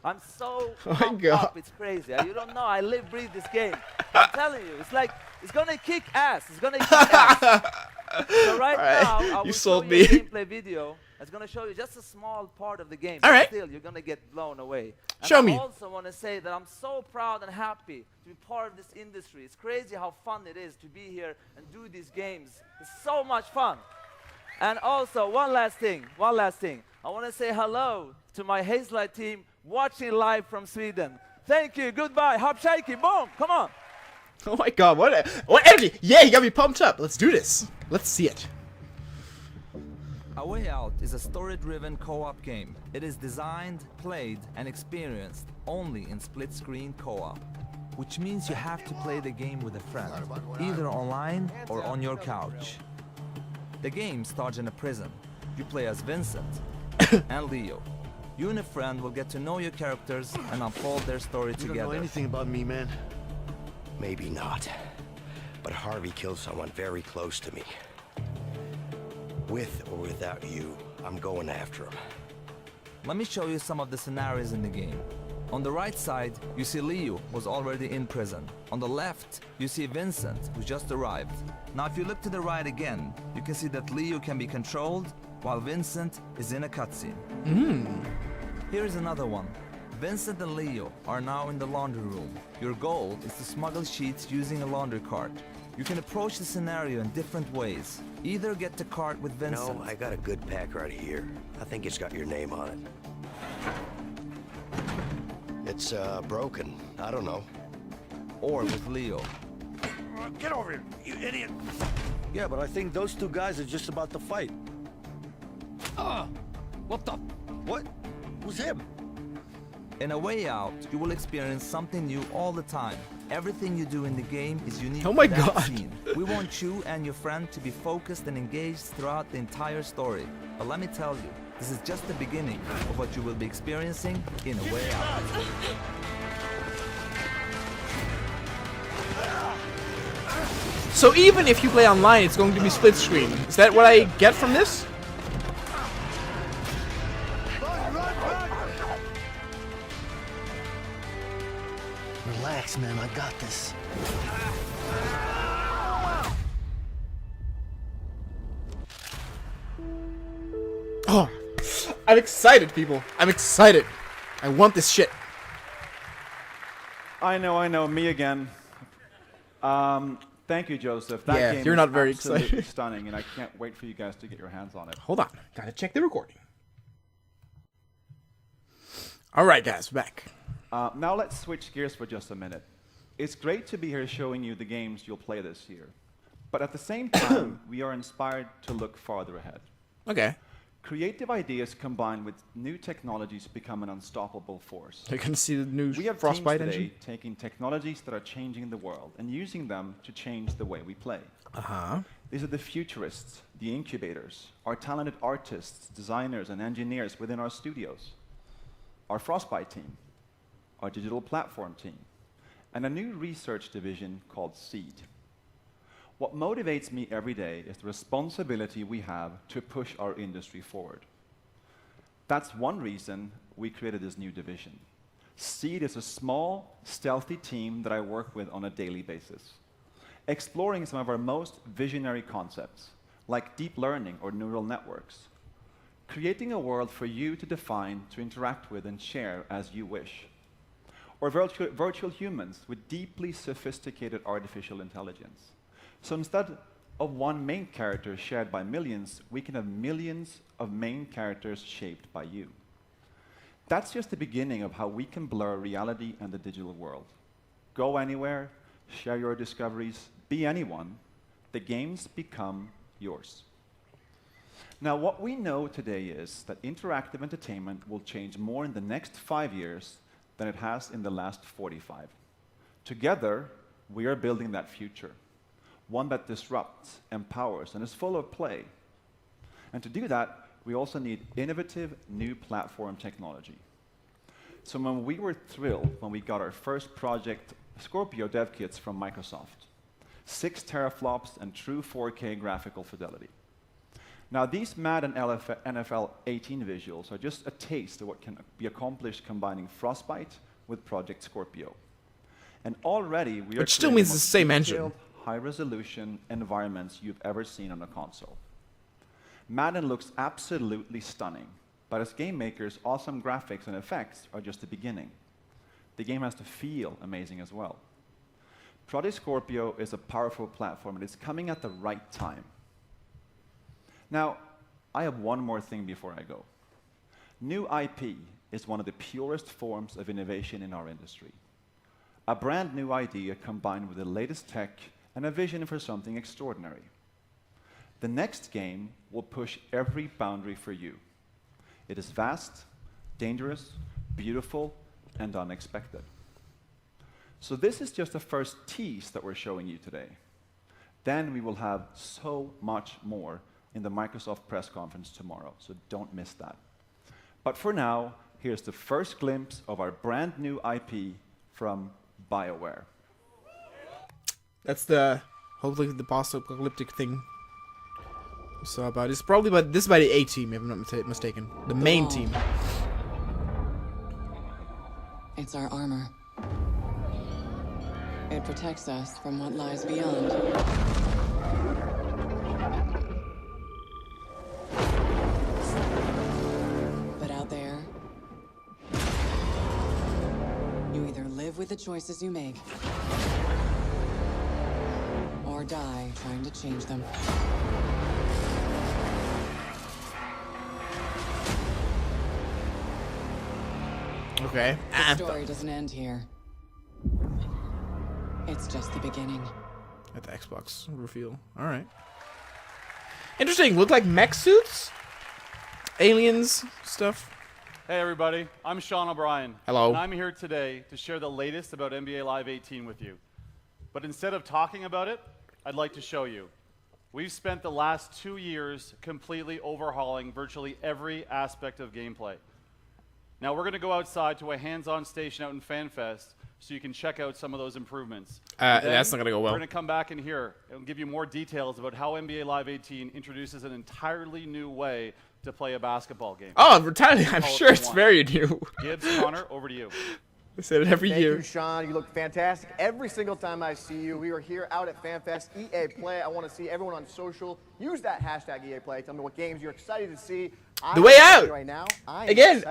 I'm so pumped up, it's crazy. You don't know, I live, breathe this game. I'm telling you, it's like, it's gonna kick ass. It's gonna kick ass. So right now, I will show you a gameplay video. It's gonna show you just a small part of the game. But still, you're gonna get blown away. And Show me. I also want to say that I'm so proud and happy to be part of this industry. It's crazy how fun it is to be here and do these games. It's so much fun. And also, one last thing. I want to say hello to my Hazelight team watching live from Sweden. Thank you, goodbye, hop shaky, boom, come on. Oh my god, what energy! Yeah, you got me pumped up. Let's do this. Let's see it. A Way Out is a story-driven co-op game. It is designed, played, and experienced only in split-screen co-op, which means you have to play the game with a friend, either online or on your couch. The game starts in a prison. You play as Vincent and Leo. You and a friend will get to know your characters and unfold their story together. You don't know anything about me, man. Maybe not. But Harvey killed someone very close to me. With or without you, I'm going after him. Let me show you some of the scenarios in the game. On the right side, you see Leo, who's already in prison. On the left, you see Vincent, who just arrived. Now if you look to the right again, you can see that Leo can be controlled, while Vincent is in a cutscene. Here is another one. Vincent and Leo are now in the laundry room. Your goal is to smuggle sheets using a laundry cart. You can approach the scenario in different ways. Either get the cart with Vincent. No, I got a good pack right here. I think it's got your name on it. It's broken. I don't know. Or with Leo. Get over here, you idiot. Yeah, but I think those two guys are just about to fight. What the? What? Who's him? In A Way Out, you will experience something new all the time. Everything you do in the game is unique Oh my to that God. scene. We want you and your friend to be focused and engaged throughout the entire story. But let me tell you, this is just the beginning of what you will be experiencing in A Way Out. So even if you play online, it's going to be split screen. Is that what I get from this? Relax, man. I got this. Oh, I'm excited, people. I'm excited. I want this shit. I know, me again. Thank you, Joseph. That Yeah, game you're is not very absolutely excited. stunning, and I can't wait for you guys to get your hands on it. Hold on. Gotta check the recording. Alright, guys, we're back. Now let's switch gears for just a minute. It's great to be here showing you the games you'll play this year. But at the same time, we are inspired to look farther ahead. Okay. Creative ideas combined with new technologies become an unstoppable force. You're gonna see the new We have Frostbite teams today engine? taking technologies that are changing the world and using them to change the way we play. Uh-huh. These are the futurists, the incubators, our talented artists, designers, and engineers within our studios, our Frostbite team, our digital platform team, and a new research division called Seed. What motivates me every day is the responsibility we have to push our industry forward. That's one reason we created this new division. Seed is a small, stealthy team that I work with on a daily basis, exploring some of our most visionary concepts, like deep learning or neural networks, creating a world for you to define, to interact with, and share as you wish, or virtual humans with deeply sophisticated artificial intelligence. So instead of one main character shared by millions, we can have millions of main characters shaped by you. That's just the beginning of how we can blur reality and the digital world. Go anywhere, share your discoveries, be anyone. The games become yours. Now, what we know today is that interactive entertainment will change more in the next 5 years than it has in the last 45. Together, we are building that future. One that disrupts, empowers, and is full of play. And to do that, we also need innovative new platform technology. So when we were thrilled when we got our first project Scorpio dev kits from Microsoft, 6 teraflops and true 4K graphical fidelity. Now these Madden NFL 18 visuals are just a taste of what can be accomplished combining Frostbite with Project Scorpio. And already we are Which still creating means the the most same engine. detailed, high-resolution environments you've ever seen on a console. Madden looks absolutely stunning, but as game makers, awesome graphics and effects are just the beginning. The game has to feel amazing as well. Project Scorpio is a powerful platform, and it's coming at the right time. Now, I have one more thing before I go. New IP is one of the purest forms of innovation in our industry. A brand new idea combined with the latest tech and a vision for something extraordinary. The next game will push every boundary for you. It is vast, dangerous, beautiful, and unexpected. So this is just the first tease that we're showing you today. Then we will have so much more in the Microsoft press conference tomorrow, so don't miss that. But for now, here's the first glimpse of our brand new IP from Bioware. That's the hopefully the post-apocalyptic thing we saw about. It's probably this is by the A team, if I'm not mistaken. The main team. It's our armor. It protects us from what lies beyond. But out there, you either live with the choices you make, or die trying to change them. Okay. The story doesn't end here. It's just the beginning. At the Xbox reveal. Alright. Interesting. Look like mech suits? Aliens stuff. Hey everybody, I'm Sean O'Brien. Hello. And I'm here today to share the latest about NBA Live 18 with you. But instead of talking about it, I'd like to show you. We've spent the last 2 years completely overhauling virtually every aspect of gameplay. Now we're going to go outside to a hands-on station out in FanFest so you can check out some of those improvements. That's not going to go well. We're going to come back in here and give you more details about how NBA Live 18 introduces an entirely new way to play a basketball game. Oh, entirely. I'm sure it's very new. Gibbs, Connor, over to you. I said it every year. Thank you, Sean. You look fantastic every single time I see you. We are here out at FanFest. EA Play. I want to see everyone on social. Use that hashtag EA Play. Tell me what games you're excited to see. The way out. Right now, Again,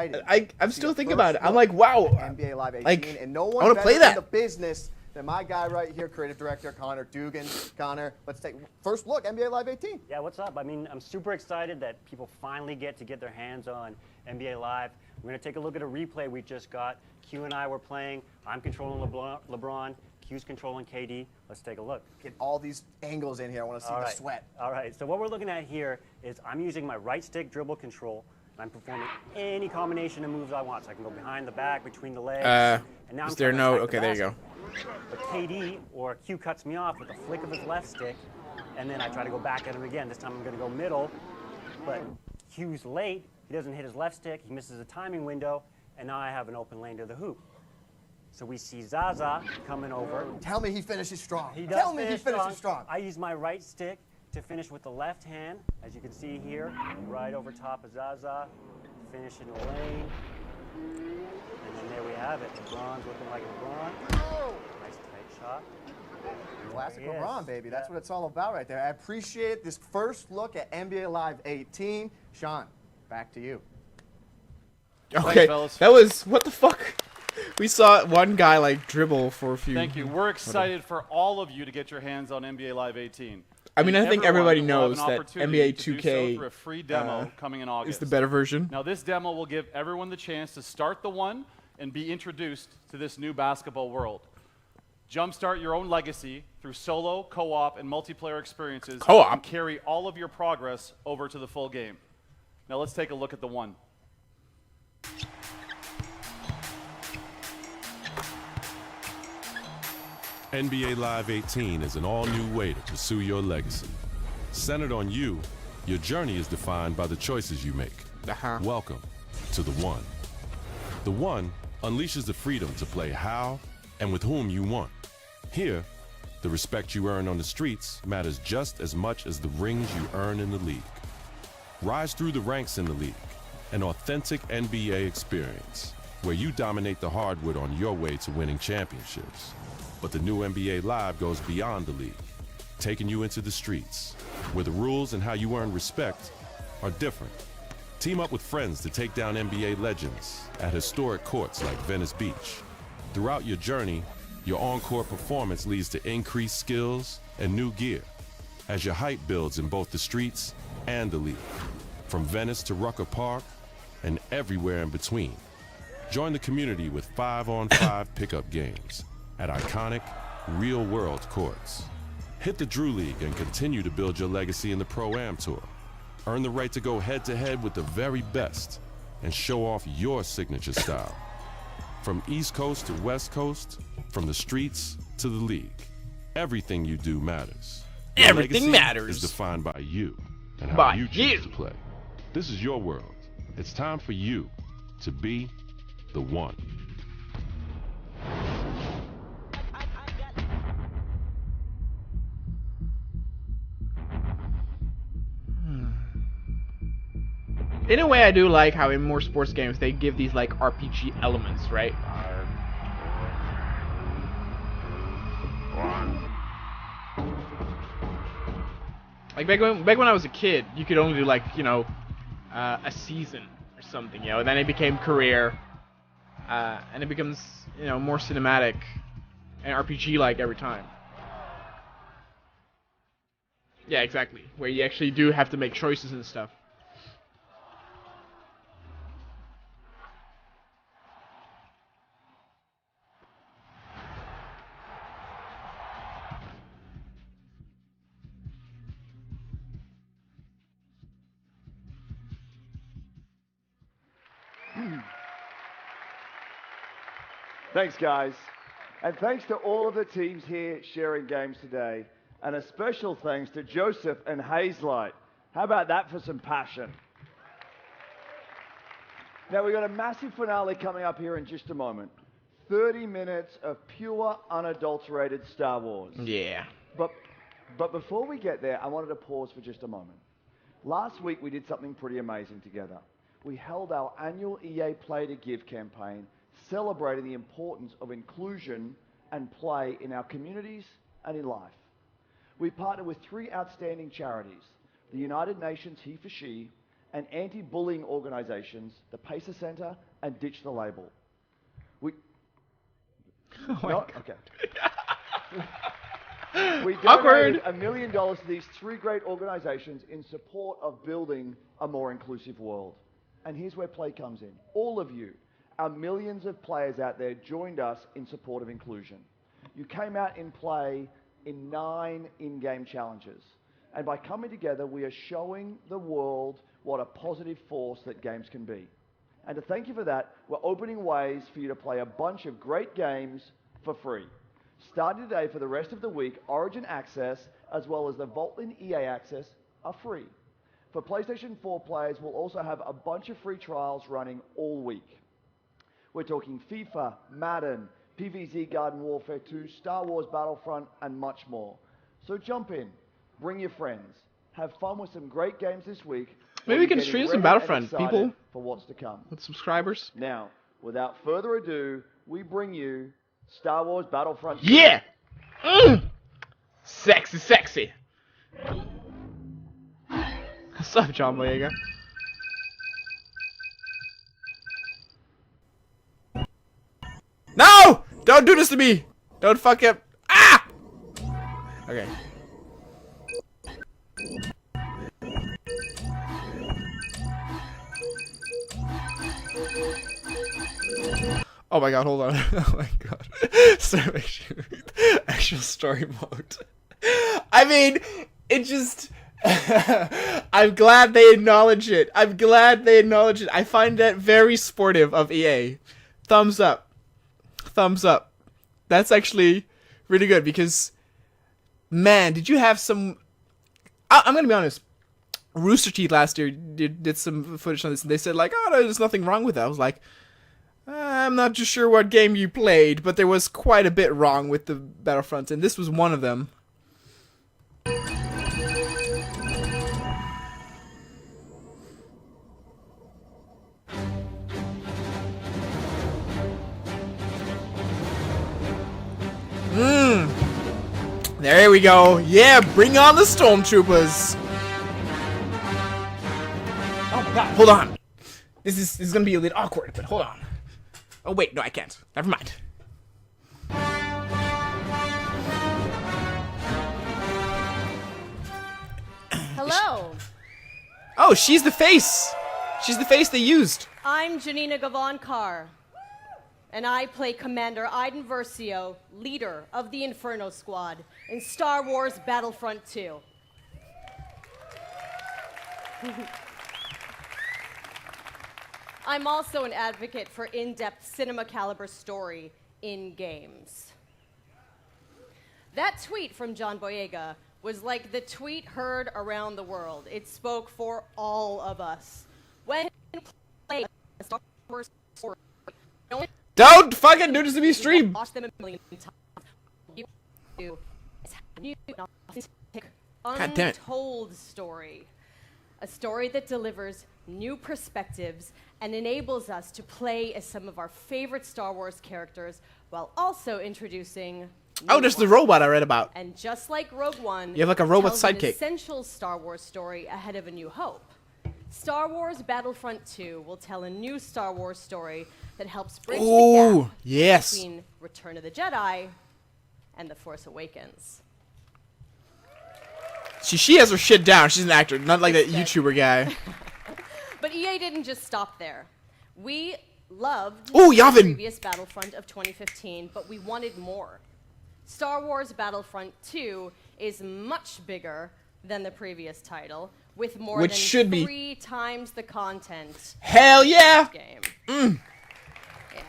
I'm still thinking about it. I'm like, wow. NBA Live 18, like, and no I one want to play that. in the business than my guy right here, creative director Connor Dugan. Connor, let's take first look. NBA Live 18. Yeah, what's up? I mean, I'm super excited that people finally get their hands on NBA Live. We're going to take a look at a replay we just got. Q and I were playing. I'm controlling LeBron. Q's controlling KD. Let's take a look. Get all these angles in here. I want to see the sweat. All right. So what we're looking at here is I'm using my right stick dribble control, and I'm performing any combination of moves I want. So I can go behind the back, between the legs. And now is there no? Okay, there you go. But KD or Q cuts me off with a flick of his left stick, and then I try to go back at him again. This time I'm going to go middle, but Q's late. He doesn't hit his left stick. He misses a timing window, and now I have an open lane to the hoop. So we see Zaza coming over. Tell me he finishes strong. He does. Tell me he finishes strong. I use my right stick to finish with the left hand, as you can see here, right over top of Zaza, finish in the lane. And then there we have it. LeBron's looking like LeBron. Nice tight shot. Classic LeBron, baby. That's what it's all about right there. I appreciate this first look at NBA Live 18. Sean, back to you. Okay, that was, what the fuck? We saw one guy like dribble for a few. Thank you. We're excited for all of you to get your hands on NBA Live 18. I mean, I think everybody knows that NBA to 2K through a free demo coming in August. is the better version. Now, this demo will give everyone the chance to start the one and be introduced to this new basketball world. Jumpstart your own legacy through solo, co-op, and multiplayer experiences. Co-op? And carry all of your progress over to the full game. Now, let's take a look at the one. NBA Live 18 is an all-new way to pursue your legacy. Centered on you, your journey is defined by the choices you make. Welcome to The One. The One unleashes the freedom to play how and with whom you want. Here, the respect you earn on the streets matters just as much as the rings you earn in the league. Rise through the ranks in the league, an authentic NBA experience where you dominate the hardwood on your way to winning championships. But the new NBA Live goes beyond the league, taking you into the streets, where the rules and how you earn respect are different. Team up with friends to take down NBA legends at historic courts like Venice Beach. Throughout your journey, your on-court performance leads to increased skills and new gear, as your hype builds in both the streets and the league, from Venice to Rucker Park and everywhere in between. Join the community with 5-on-5 pickup games at iconic, real-world courts. Hit the Drew League and continue to build your legacy in the Pro-Am Tour. Earn the right to go head-to-head with the very best and show off your signature style. From East Coast to West Coast, from the streets to the league, everything you do matters. Your Everything legacy matters. is defined by you and how By you choose you. to play. This is your world. It's time for you to be the one. In a way, I do like how in more sports games they give these like RPG elements, right? Like back when I was a kid, you could only do like, you know, a season or something, you know, and then it became career, and it becomes, you know, more cinematic and RPG-like every time. Yeah, exactly. Where you actually do have to make choices and stuff. Thanks, guys. And thanks to all of the teams here sharing games today. And a special thanks to Joseph and Hazelight. How about that for some passion? Now, we've got a massive finale coming up here in just a moment. 30 minutes of pure, unadulterated Star Wars. Yeah. But before we get there, I wanted to pause for just a moment. Last week, we did something pretty amazing together. We held our annual EA Play to Give campaign, celebrating the importance of inclusion and play in our communities and in life. We partnered with 3 outstanding charities, the United Nations He for She, and anti-bullying organizations, the Pacer Center and Ditch the Label. Okay. We donated $1 million to these 3 great organizations in support of building a more inclusive world. And here's where play comes in. All of you, our millions of players out there, joined us in support of inclusion. You came out in play in 9 in-game challenges. And by coming together, we are showing the world what a positive force that games can be. And to thank you for that, we're opening ways for you to play a bunch of great games for free. Starting today for the rest of the week, Origin Access, as well as the Vault-in EA Access, are free. For PlayStation 4 players, we'll also have a bunch of free trials running all week. We're talking FIFA, Madden, PvZ Garden Warfare 2, Star Wars Battlefront, and much more. So jump in, bring your friends, have fun with some great games this week. Maybe we can stream some Battlefront, people. For what's to come. With subscribers. Now, without further ado, we bring you Star Wars Battlefront 2. Yeah! Sexy, sexy. What's up, John Boyega? No! Don't do this to me! Don't fuck up. Ah! Okay. Oh my god, hold on. Oh my god. Sorry, actual story mode. I mean, it just... I'm glad they acknowledge it. I'm glad they acknowledge it. I find that very sportive of EA. Thumbs up. Thumbs up. That's actually really good because, man, did you have some... I'm gonna be honest. Rooster Teeth last year did some footage on this, and they said, like, oh, no, there's nothing wrong with that. I was like, I'm not too sure what game you played, but there was quite a bit wrong with the Battlefront, and this was one of them. There we go. Yeah, bring on the stormtroopers. Oh my god, hold on. This is gonna be a little awkward, but hold on. Oh wait, no, I can't. Never mind. Hello. Oh, she's the face. She's the face they used. I'm Janina Gavankar, and I play Commander Iden Versio, leader of the Inferno Squad in Star Wars Battlefront 2. I'm also an advocate for in-depth cinema caliber story in games. That tweet from John Boyega was like the tweet heard around the world. It spoke for all of us. When playing Star Wars story, don't fucking do this to me, stream. Watch them a million times. You do new, authentic, God damn it. untold story. A story that delivers new perspectives and enables us to play as some of our favorite Star Wars characters while also introducing Oh, there's the robot I read about. And just like Rogue One, you have like a robot tells an sidekick. essential Star Wars story ahead of A New Hope. Star Wars Battlefront 2 will tell a new Star Wars story that helps bridge the gap yes. between Return of the Jedi and The Force Awakens. She has her shit down. She's an actor, not like that YouTuber guy. But EA didn't just stop there. We loved Ooh, the Yavin. previous Battlefront of 2015, but we wanted more. Star Wars Battlefront 2 is much bigger than the previous title, with more Which than should be 3 times the content. Hell yeah! Game. Mm. Yeah.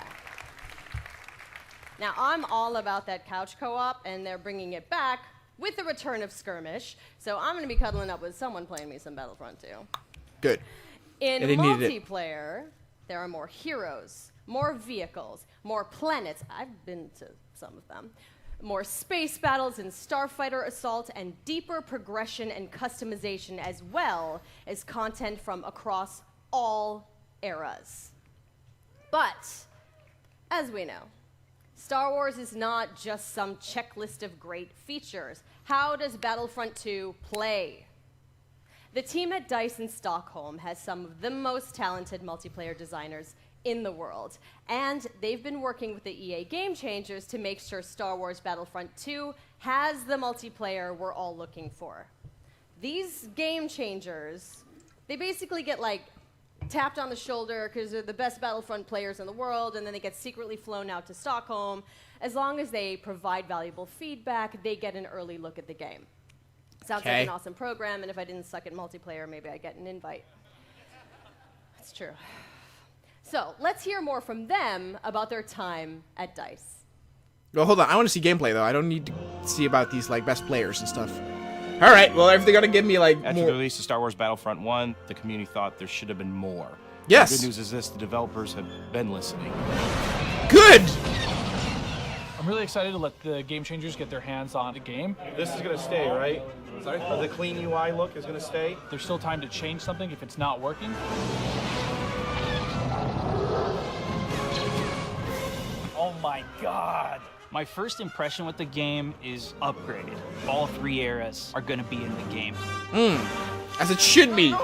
Now, I'm all about that couch co-op, and they're bringing it back with the return of skirmish. So I'm going to be cuddling up with someone playing me some Battlefront 2. Good. In Yeah, they needed it. multiplayer, there are more heroes, more vehicles, more planets. I've been to some of them. More space battles in Starfighter Assault, and deeper progression and customization, as well as content from across all eras. But, as we know, Star Wars is not just some checklist of great features. How does Battlefront 2 play? The team at DICE in Stockholm has some of the most talented multiplayer designers in the world, and they've been working with the EA Game Changers to make sure Star Wars Battlefront 2 has the multiplayer we're all looking for. These Game Changers, they basically get like tapped on the shoulder because they're the best Battlefront players in the world, and then they get secretly flown out to Stockholm. As long as they provide valuable feedback, they get an early look at the game. Sounds like an awesome program, and if I didn't suck at multiplayer, maybe I'd get an invite. That's true. So, let's hear more from them about their time at DICE. Well, hold on. I want to see gameplay, though. I don't need to see about these, like, best players and stuff. All right. Well, if they're going to give me, like, After more... the release of Star Wars Battlefront 1, the community thought there should have been more. Yes. The good news is this, the developers have been listening. Good! I'm really excited to let the Game Changers get their hands on the game. This is going to stay, right? Sorry? The clean UI look is going to stay? There's still time to change something if it's not working. Oh my god! My first impression with the game is upgraded. All 3 eras are gonna be in the game. As it should be.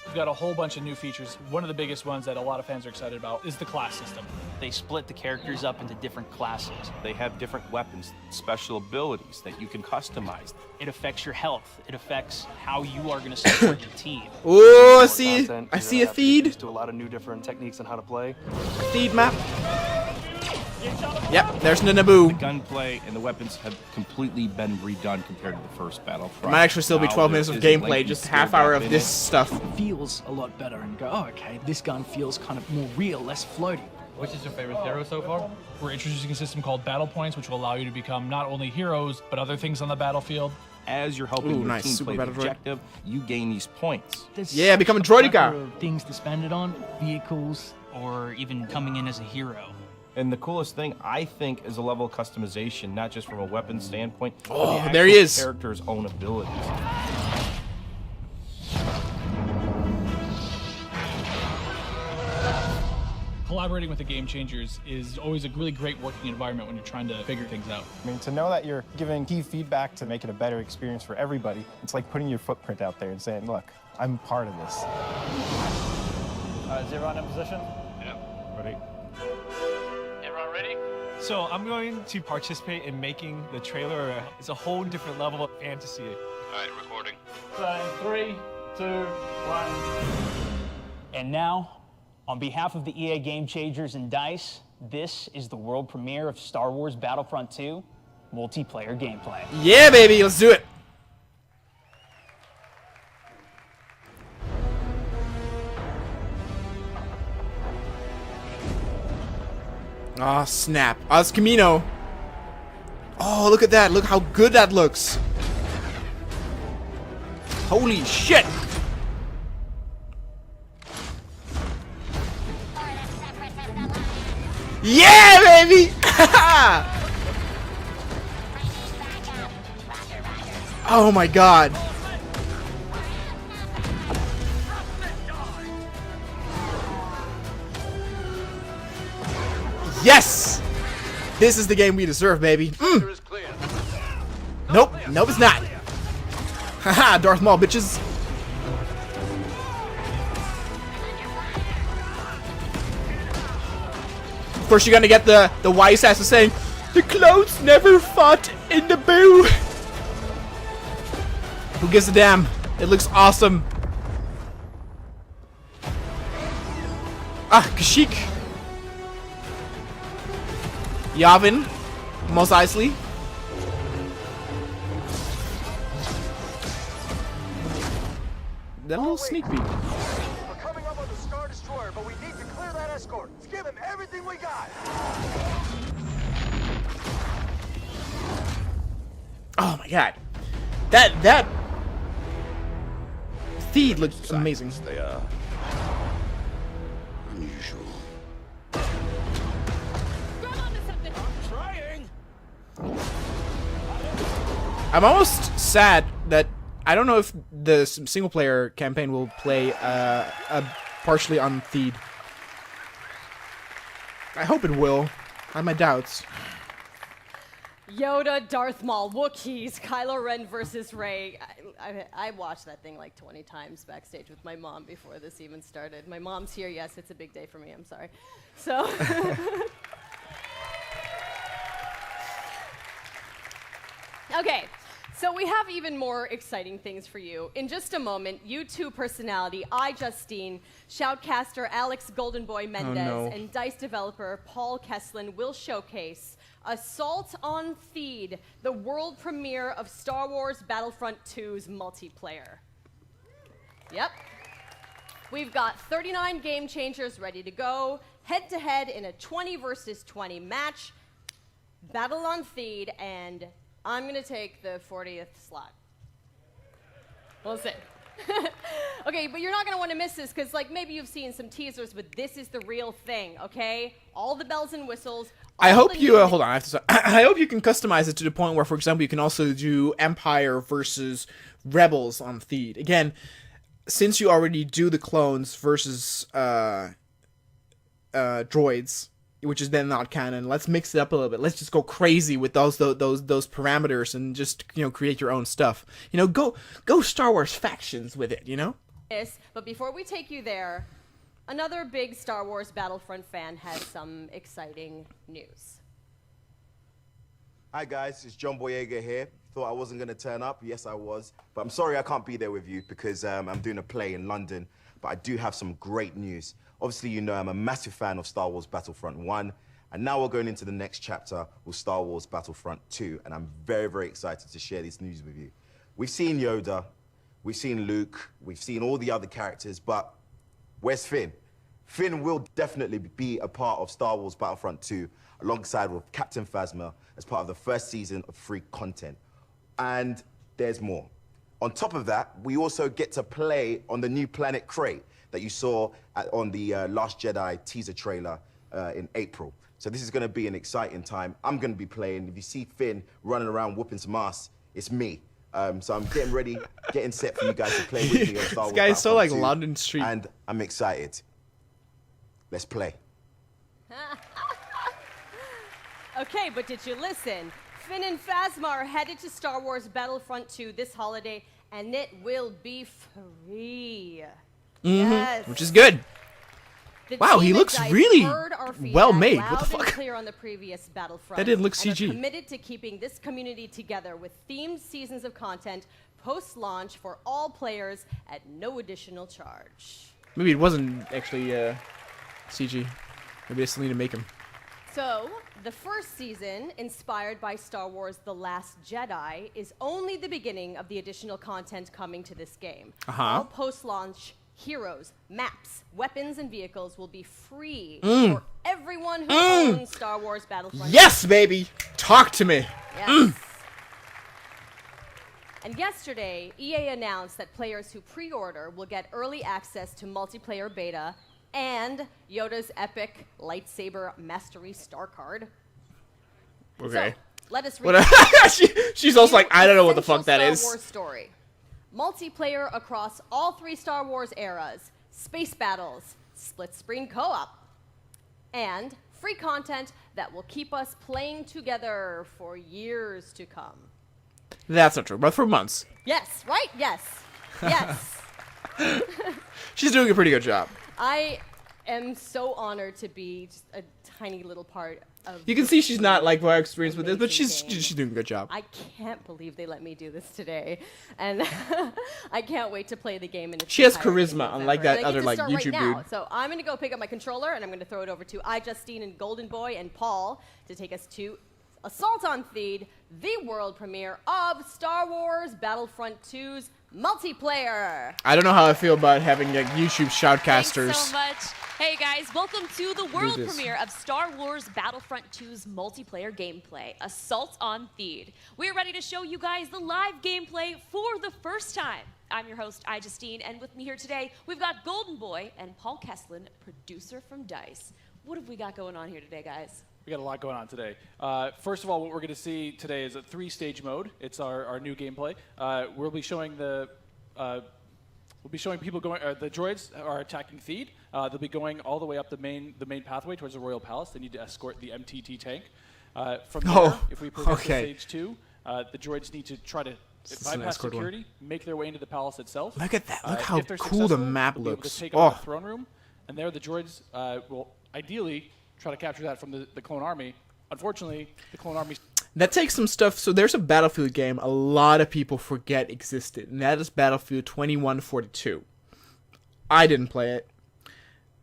We've got a whole bunch of new features. One of the biggest ones that a lot of fans are excited about is the class system. They split the characters up into different classes. They have different weapons, special abilities that you can customize. It affects your health. It affects how you are gonna support your team. Oh, I see a feed. To a lot of new different techniques on how to play. Feed map. Yep, there's the Naboo. The gunplay and the weapons have completely been redone compared to the first Battlefront. It might actually still be 12 minutes of gameplay, just half hour of this stuff. Feels a lot better and go, oh, okay, this gun feels kind of more real, less floaty. Which is your favorite hero so far? We're introducing a system called Battle Points, which will allow you to become not only heroes, but other things on the battlefield. As you're helping your team play the objective, you gain these points. There's become a droideka. Things to spend it on, vehicles, or even coming in as a hero. And the coolest thing, I think, is a level of customization, not just from a weapon standpoint, Oh, but the there he is. character's own abilities. Collaborating with the Game Changers is always a really great working environment when you're trying to figure things out. I mean, to know that you're giving key feedback to make it a better experience for everybody, it's like putting your footprint out there and saying, look, I'm part of this. Is everyone in position? Yeah. Ready? Everyone ready? So I'm going to participate in making the trailer. It's a whole different level of fantasy. All right, recording. So in 3, 2, 1. And now, on behalf of the EA Game Changers and DICE, this is the world premiere of Star Wars Battlefront 2 multiplayer gameplay. Yeah, baby, let's do it. Oh, snap. Oz Camino. Oh, look at that. Look how good that looks. Holy shit. Yeah, baby. Oh my god. Yes! This is the game we deserve, baby. Nope. Nope, it's not. Haha, Darth Maul, bitches. Of course, you're gonna get the wise ass saying, the clones never fought in the boo. Who gives a damn? It looks awesome. Ah, Kashyyyk. Yavin, Mos Eisley. That little sneak peek. We're coming up on the Star Destroyer, but we need to clear that escort. give him everything we got. Oh my god. That feed looks amazing. They are unusual. I'm almost sad that I don't know if the single player campaign will play partially on Theed. I hope it will. I have my doubts. Yoda, Darth Maul, Wookiees, Kylo Ren versus Rey. I watched that thing like 20 times backstage with my mom before this even started. My mom's here. Yes, it's a big day for me. I'm sorry. So. Okay. So we have even more exciting things for you. In just a moment, YouTube personality iJustine, shoutcaster Alex Goldenboy Mendez, and DICE developer Paul Kesslin will showcase Assault on Theed, the world premiere of Star Wars Battlefront 2's multiplayer. Yep. We've got 39 game changers ready to go, head-to-head in a 20 versus 20 match, battle on Theed, and I'm going to take the 40th slot. We'll see. Okay, but you're not going to want to miss this because, like, maybe you've seen some teasers, but this is the real thing, okay? All the bells and whistles. I hope you, hold on, I have to start. I hope you can customize it to the point where, for example, you can also do Empire versus Rebels on Theed. Again, since you already do the clones versus droids, which is then not canon, let's mix it up a little bit. Let's just go crazy with those parameters and just, you know, create your own stuff. You know, go Star Wars factions with it, you know? Yes, but before we take you there, another big Star Wars Battlefront fan has some exciting news. Hi guys, it's John Boyega here. Thought I wasn't going to turn up. Yes, I was. But I'm sorry I can't be there with you because I'm doing a play in London. But I do have some great news. Obviously, you know I'm a massive fan of Star Wars Battlefront 1. And now we're going into the next chapter with Star Wars Battlefront 2. And I'm very, very excited to share this news with you. We've seen Yoda. We've seen Luke. We've seen all the other characters. But where's Finn? Finn will definitely be a part of Star Wars Battlefront 2 alongside with Captain Phasma as part of the first season of free content. And there's more. On top of that, we also get to play on the new planet Crate that you saw on the Last Jedi teaser trailer in April. So this is going to be an exciting time. I'm going to be playing. If you see Finn running around whooping some ass, it's me. So I'm getting ready, getting set for you guys to play with me on Star Wars. This guy is so like 2, London Street. And I'm excited. Let's play. Okay, but did you listen? Finn and Phasma are headed to Star Wars Battlefront 2 this holiday, and it will be free. Yes. Which is good. The Wow, he team at looks DICE really heard our feedback well made. What the loud and fuck? clear on the previous Battlefront. That didn't look and CG. are committed to keeping this community together with themed seasons of content post-launch for all players at no additional charge. Maybe it wasn't actually CG. Maybe they still need to make him. So, the first season, inspired by Star Wars The Last Jedi, is only the beginning of the additional content coming to this game. All post-launch heroes, maps, weapons, and vehicles will be free for everyone who owns Star Wars Battlefront. Yes, baby! Talk to me! Yes. And yesterday, EA announced that players who pre-order will get early access to multiplayer beta and Yoda's epic lightsaber mastery star card. Okay. So, let us What read. she's also like, I don't know what the fuck that is. Star Wars story. Multiplayer across all 3 Star Wars eras, space battles, split-screen co-op, and free content that will keep us playing together for years to come. That's not true, but for months. Yes, right? Yes. Yes. She's doing a pretty good job. I am so honored to be just a tiny little part of. You can see she's not like well experienced with this, but she's doing a good job. I can't believe they let me do this today, and I can't wait to play the game. She has charisma, unlike that other like YouTube dude. So I'm gonna go pick up my controller and I'm gonna throw it over to iJustine and Golden Boy and Paul to take us to Assault on Theed, the world premiere of Star Wars Battlefront 2's multiplayer. I don't know how I feel about having like YouTube shoutcasters. Thanks so much. Hey guys, welcome to the world this. premiere of Star Wars Battlefront 2's multiplayer gameplay, Assault on Theed. We're ready to show you guys the live gameplay for the first time. I'm your host, Justine, and with me here today, we've got Golden Boy and Paul Kesslin, producer from DICE. What have we got going on here today, guys? We got a lot going on today. First of all, what we're going to see today is a 3-stage mode. It's our new gameplay. We'll be showing people going. The droids are attacking Theed. They'll be going all the way up the main pathway towards the Royal Palace. They need to escort the MTT tank. From there, if we progress to stage 2, the droids need to try to bypass security, make their way into the palace itself. Look at that! Look how if they're cool the successful, map they'll be able looks. to take over the throne room, and there the droids will ideally try to capture that from the clone army. Unfortunately, the clone army. That takes some stuff. So there's a Battlefield game a lot of people forget existed, and that is Battlefield 2142. I didn't play it.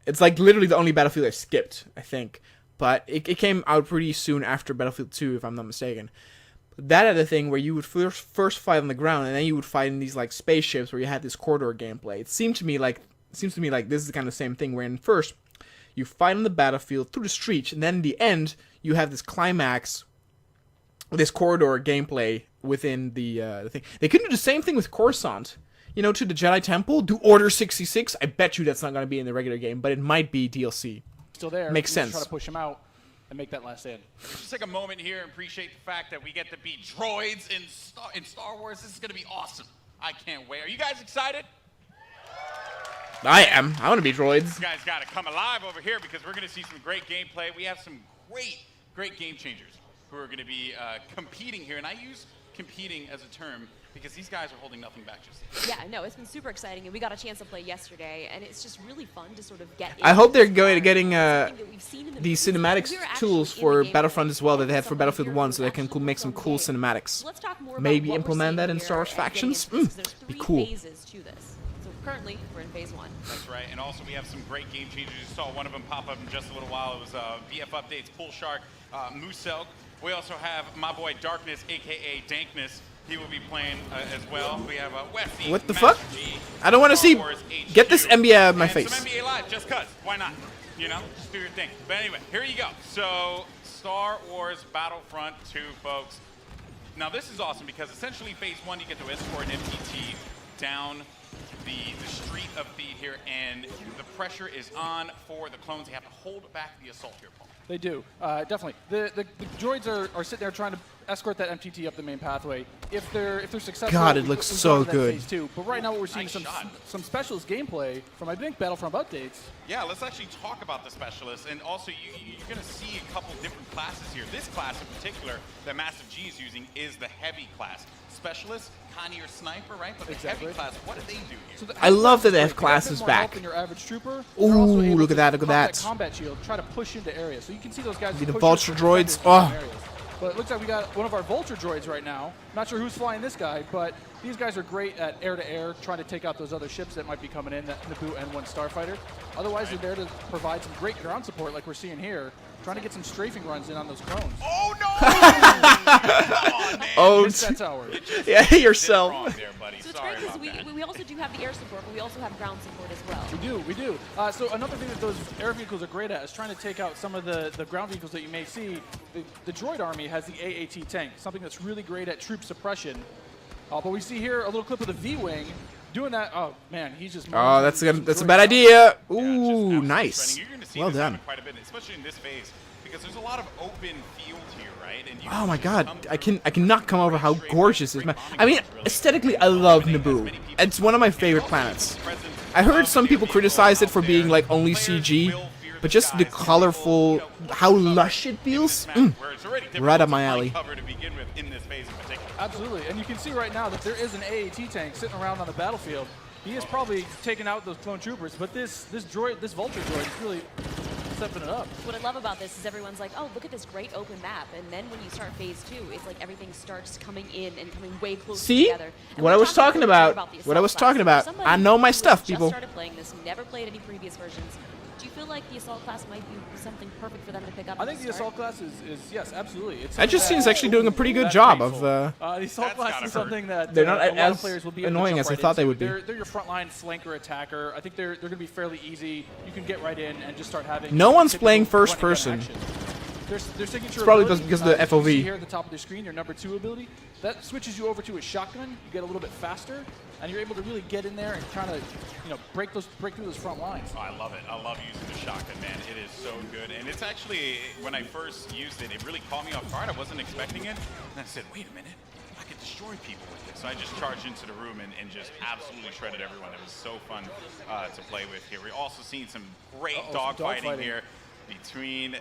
It's like literally the only Battlefield I skipped, I think. But it came out pretty soon after Battlefield 2, if I'm not mistaken. But that had a thing where you would first fight on the ground, and then you would fight in these like spaceships where you had this corridor gameplay. It seems to me like this is the kind of same thing, where in first you fight on the battlefield through the streets, and then in the end you have this climax, this corridor gameplay within the thing. They could do the same thing with Coruscant. You know, to the Jedi Temple, do Order 66. I bet you that's not going to be in the regular game, but it might be DLC. Still there. Makes sense. Try to push him out and make that last stand. Just take a moment here and appreciate the fact that we get to be droids in Star Wars. This is going to be awesome. I can't wait. Are you guys excited? I am. I want to be droids. This guy's got to come alive over here because we're going to see some great gameplay. We have some great game changers who are going to be competing here. And I use competing as a term because these guys are holding nothing back. Yeah, no, it's been super exciting, and we got a chance to play yesterday, and it's just really fun to sort of get. I hope they're getting these cinematics tools for Battlefront as well that they had for Battlefield 1, so they can make some cool cinematics. Maybe implement that in Star Wars Factions. Be cool. Currently, we're in phase 1. That's right, and also we have some great game changers. You saw one of them pop up in just a little while. It was BF Updates, Pool Shark, Mooselk. We also have my boy Darkness, aka Dankness. He will be playing as well. We have Westy. What the fuck? I don't want to see. Get this NBA out of my face. Some NBA Live, just cuz. Why not? You know, just do your thing. But anyway, here you go. So, Star Wars Battlefront 2, folks. Now, this is awesome because essentially phase 1, you get to escort an MTT down the street of Theed here, and the pressure is on for the clones. They have to hold back the assault here, Paul. They do, definitely. The droids are sitting there trying to escort that MTT up the main pathway. If they're successful, God, it looks so good. Phase 2. But right now, what we're seeing is some specialist gameplay from I think Battlefront updates. Yeah, let's actually talk about the specialists, and also you're going to see a couple different classes here. This class in particular that Massive G is using is the heavy class. Specialist, kind of your sniper, right? But the heavy class, what do they do here? So I love that they have classes back. Than your average trooper. Ooh, look at that! Look at that! Combat shield, try to push into areas. So you can see those guys. The vulture droids. Oh. But it looks like we got one of our vulture droids right now. Not sure who's flying this guy, but these guys are great at air-to-air, trying to take out those other ships that might be coming in, that Naboo N1 Starfighter. Otherwise, they're there to provide some great ground support like we're seeing here, trying to get some strafing runs in on those clones. Oh, no! Oh, that tower. Yeah, yourself. There, buddy. So it's great because we also do have the air support, but we also have ground support as well. We do. So another thing that those air vehicles are great at is trying to take out some of the ground vehicles that you may see. The droid army has the AAT tank, something that's really great at troop suppression. But we see here a little clip of the V-Wing doing that. Oh, man, he's just... Oh, that's a bad idea. Ooh, nice. Well done. Quite a bit, especially in this phase, because there's a lot of open field here, right? And oh my God, I cannot come over how gorgeous this map. I mean, aesthetically, I love Naboo. It's one of my favorite planets. I heard some people criticize it for being like only CG, but just the colorful, how lush it feels. Right up my alley. Absolutely, and you can see right now that there is an AAT tank sitting around on the battlefield. He is probably taking out those clone troopers, but this vulture droid is really stepping it up. What I love about this is everyone's like, oh, look at this great open map, and then when you start phase 2, it's like everything starts coming in and coming way closer together. And what I was talking about. What I was talking about. I know my stuff, people. Just started playing this, never played any previous versions. Do you feel like the assault class might be something perfect for them to pick up? I think the assault class is yes, absolutely. It's Just actually doing a pretty good job of. the assault class is something that they're not a lot as of players will be annoying as I thought they would be. They're your frontline flanker attacker. I think they're going to be fairly easy. You can get right in and just start having. No one's playing first person. Their signature It's probably ability, because of the you FOV. see here at the top of the screen, your number 2 ability, that switches you over to a shotgun. You get a little bit faster, and you're able to really get in there and kind of, break through those front lines. Oh, I love it. I love using the shotgun, man. It is so good. And it's actually, when I first used it, it really caught me off guard. I wasn't expecting it. And I said, wait a minute. I could destroy people with this. So I just charged into the room and just absolutely shredded everyone. It was so fun to play with here. We're also seeing some great dogfighting here between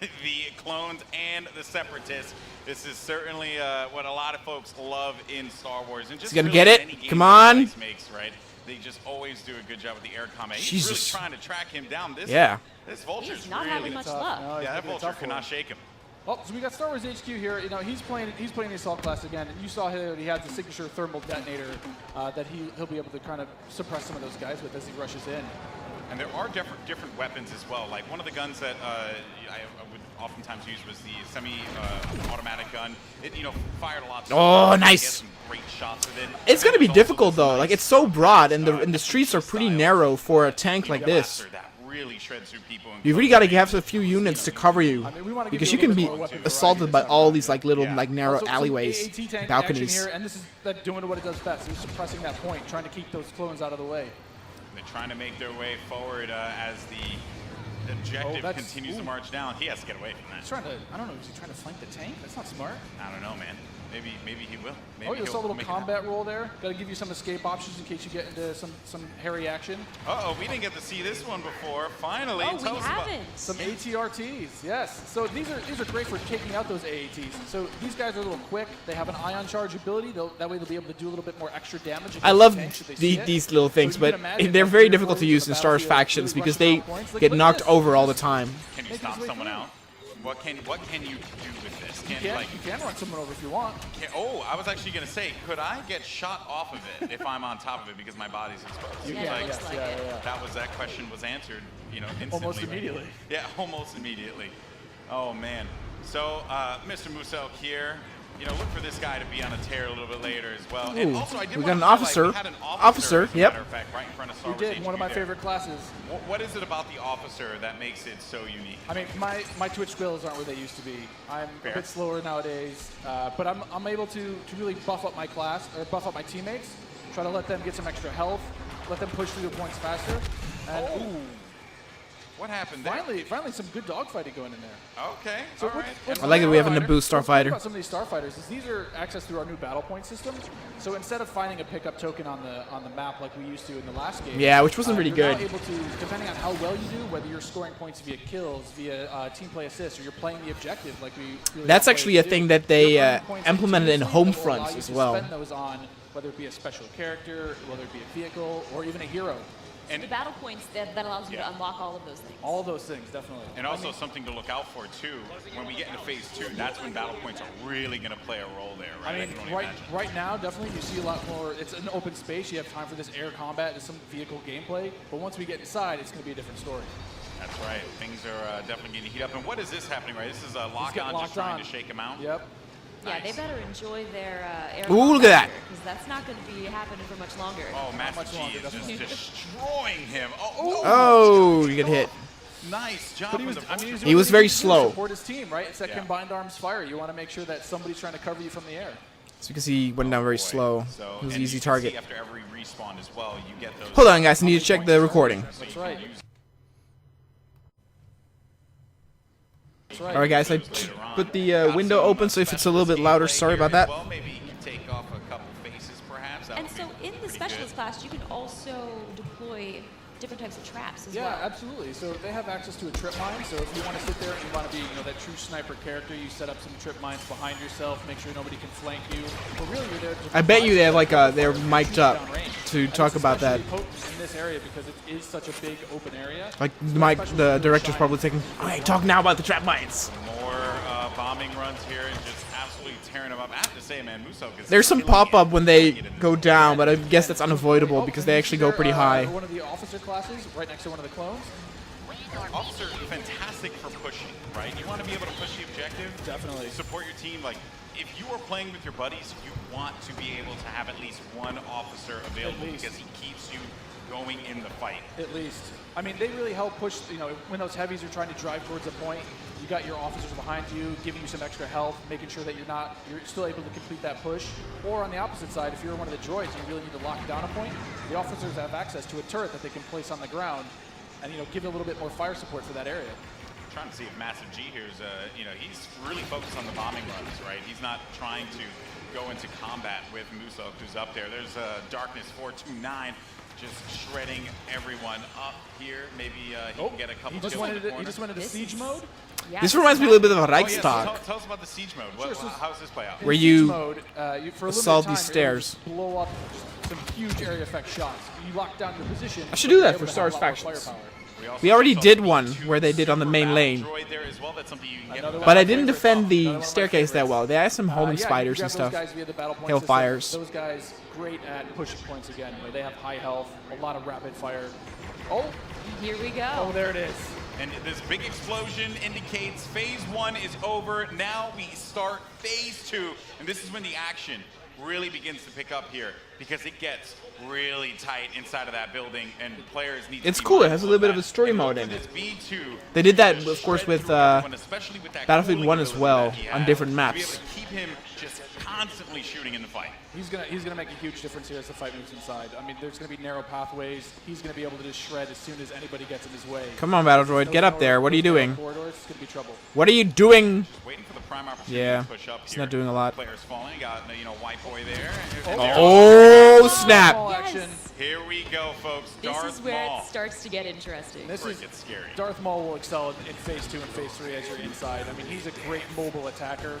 the clones and the separatists. This is certainly what a lot of folks love in Star Wars. And just He's gonna really get it. any game Come that on. Dice makes, right? They just always do a good job with the air combat. He's really Jesus. trying to track him down. This Vulture's He's not really having much luck. No, yeah, that Vulture cannot shake him. Well, so we got Star Wars HQ here. He's playing the assault class again, and you saw he has the signature thermal detonator that he'll be able to kind of suppress some of those guys with as he rushes in. And there are different weapons as well. Like one of the guns that I would oftentimes use was the semi-automatic gun. It fired a lot. Oh, nice. Get some great shots with it. It's gonna be difficult though. Like it's so broad, and the streets are pretty narrow for a tank like this. That really shreds through people. You really got to have a few units to cover you, because you can be assaulted by all these little narrow alleyways, balconies. Here, and this is doing what it does best. It's suppressing that point, trying to keep those clones out of the way. They're trying to make their way forward as the objective continues to march down. He has to get away from that. He's trying to, I don't know, is he trying to flank the tank? That's not smart. I don't know, man. Maybe he will. Maybe you saw a little combat roll there. Got to give you some escape options in case you get into some hairy action. Uh-oh, we didn't get to see this one before. Finally, we haven't. Some ATRTs, yes. So these are great for taking out those AATs. So these guys are a little quick. They have an ion charge ability. That way they'll be able to do a little bit more extra damage. I love these little things, but they're very difficult to use in Star Wars factions because they get knocked over all the time. Can you stomp someone out? What can you do with this? You can run someone over if you want. I was actually going to say, could I get shot off of it if I'm on top of it because my body's exposed? That question was answered, instantly. Almost immediately. Yeah, almost immediately. Oh man. So, Mr. Muselk here. Look for this guy to be on a tear a little bit later as well. Ooh, and also, I did we want got an to officer. We had an officer, as a Yep. matter of fact, right in front of Star Wars did. HQ One of my there. favorite classes. What is it about the officer that makes it so unique? I mean, my Twitch skills aren't where they used to be. I'm a bit slower nowadays, but I'm able to really buff up my class, or buff up my teammates, try to let them get some extra health, let them push through the points faster. And, What happened there? Finally some good dogfighting going in there. Okay, So all right. I like it. We have a Naboo What's starfighter. about some of these starfighters is these are accessed through our new battle point system. So instead of finding a pickup token on the map like we used to in the last game, Yeah, which wasn't really you're good. now able to, depending on how well you do, whether you're scoring points via kills, via team play assists, or you're playing the objective like we. Really That's actually a do, thing that you're they earning points implemented in continuously that will allow Homefronts you as to well. Spend those on whether it be a special character, whether it be a vehicle, or even a hero. And the battle points that allows you to unlock all of those things. All those things, definitely. And also something to look out for too. When we get into phase 2, that's when battle points are really going to play a role there, right? I mean, right now, definitely you see a lot more. It's an open space. You have time for this air combat and some vehicle gameplay. But once we get inside, it's going to be a different story. That's right. Things are definitely getting heat up. And what is this happening, right? This is a lock-on just trying to shake him out? Yep. Yeah, they better enjoy their air Ooh, look at that. because that's not going to be happening for much longer. Oh, Master G is just destroying him. Oh, you get hit. Nice job. But he was very slow. Support his team, right? It's that combined arms fire. You want to make sure that somebody's trying to cover you from the air. It's because he went down very slow. So, It was an and easy you can target. see after every respawn as well, you get those. Hold on, guys. I need to check the recording. That's right. All right, guys. I put the window open, so if it's a little bit louder, sorry about that. Well, maybe you can take off a couple faces, perhaps. And so in the specialist class, you can also deploy different types of traps as well. Yeah, absolutely. So they have access to a trip mine. So if you want to sit there and you want to be, that true sniper character, you set up some trip mines behind yourself, make sure nobody can flank you. But really, you're there to I bet you they have they're shoot mic'd up down range. to And talk it's about that. especially potent in this area because it is such a big open area. Like So Mike, especially the with director's shine. probably thinking, "All right, talk now about the trap mines." More bombing runs here and just absolutely tearing them up. I have to say, man, Muselk is. There's some pop-up when they go down, but I guess that's unavoidable because they actually go pretty high. One of the officer classes right next to one of the clones. Officer, fantastic for pushing, right? You want to be able to push the objective. Definitely. Support your team. Like, if you are playing with your buddies, you want to be able to have at least one officer available because he keeps you going in the fight. At least. I mean, they really help push, you know, when those heavies are trying to drive towards a point, you got your officers behind you, giving you some extra health, making sure that you're still able to complete that push. Or on the opposite side, if you're one of the droids and you really need to lock down a point, the officers have access to a turret that they can place on the ground and, you know, give a little bit more fire support for that area. I'm trying to see if Massive G here is, you know, he's really focused on the bombing runs, right? He's not trying to go into combat with Muso, who's up there. There's Darkness 429. Just shredding everyone up here. Maybe he can get a couple kills in the corner. He just went into siege mode? Yeah, This reminds me a little bit of a Reichstag. Oh, yeah, so tell us about the siege mode. How does this play out? Where you for a assault limited these time, stairs. you're able to blow up some huge area effect shots. You lock down your position. I should do that you're for able to Star have Wars a lot more Factions. firepower. We already did one where they did on the main lane. But I didn't defend the staircase that well. They had some homing spiders and stuff. Hailfires. Those guys great at pushing points again. You know, they have high health, a lot of rapid fire. Oh, here we go. Oh, there it is. And this big explosion indicates phase 1 is over. Now we start phase 2. And this is when the action really begins to pick up here because it gets really tight inside of that building and players need to It's cool. It has a little bit of a story mode in it. They did that, of course, with Battlefield 1 as well on different maps. Keep him just constantly shooting in the fight. He's gonna make a huge difference here as the fight moves inside. I mean, there's gonna be narrow pathways. He's gonna be able to just shred as soon as anybody gets in his way. Come on, Battle Droid, get up there. What are you doing? Corridors, it's gonna be trouble. What are you doing? Waiting for the prime opportunity Yeah, to push up he's here. not doing a lot. Players falling. You got, you know, White Boy there. Oh, snap! Yes. Here we go, folks. This Darth is where Maul. it starts to get interesting. This is It's scary. Darth Maul will excel in phase 2 and phase 3 as you're inside. I mean, he's a great mobile attacker.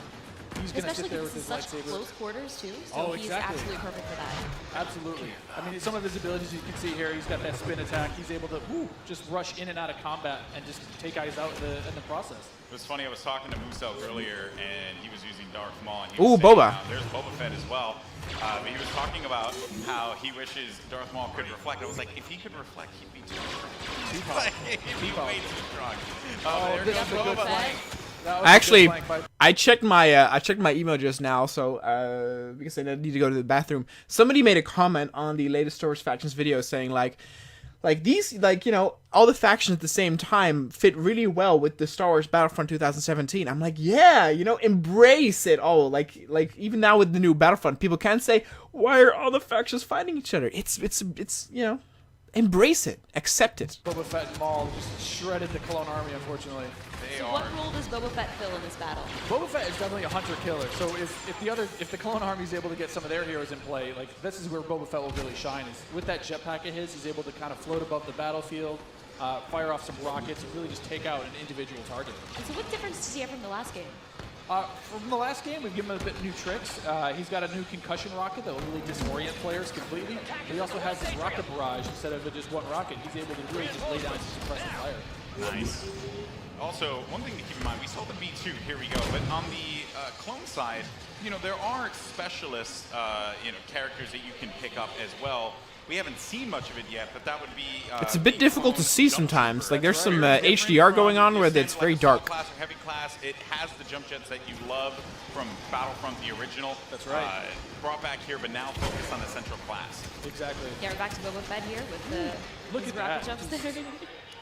He's going to sit Especially there because with his it's such lightsaber. close quarters too, so Oh, he's exactly. absolutely perfect for that. Absolutely. I mean, some of his abilities you can see here, he's got that spin attack. He's able to just rush in and out of combat and just take guys out in the process. It was funny, I was talking to Muso earlier, and he was using Darth Maul. And he Ooh, was saying, Boba. There's Boba Fett as well. But he was talking about how he wishes Darth Maul could reflect. I was like, if he could reflect, he'd be too strong. Like, he'd be way too strong. There this goes is a good Boba. flank. Actually, I checked my email just now, so because I need to go to the bathroom. Somebody made a comment on the latest Star Wars Factions video saying like these, you know, all the factions at the same time fit really well with the Star Wars Battlefront 2017. I'm like, yeah, you know, embrace it all. Like even now with the new Battlefront, people can't say, why are all the factions fighting each other? It's you know, embrace it, accept it. Boba Fett and Maul just shredded the Clone Army, unfortunately. So what role does Boba Fett fill in this battle? Boba Fett is definitely a hunter-killer. So if the Clone Army is able to get some of their heroes in play, like this is where Boba Fett will really shine. Is with that jetpack of his, he's able to kind of float above the battlefield, fire off some rockets, and really just take out an individual target. And so what difference does he have from the last game? From the last game, we've given him a bit new tricks. He's got a new concussion rocket that will really disorient players completely. But he also has this rocket barrage. Instead of just one rocket, he's able to really just lay down some suppressive fire. Nice. Also, one thing to keep in mind, we saw the B2, here we go, but on the clone side, you know, there are specialist, you know, characters that you can pick up as well. We haven't seen much of it yet, but that would be... It's a bit difficult to see sometimes. Like, there's some HDR going on where it's very dark. Class or heavy class, it has the jump jets that you love from Battlefront, the original. That's right. Brought back here, but now focused on the central class. Exactly. Yeah, we're back to Boba Fett here with the Look at rocket that. jumps there.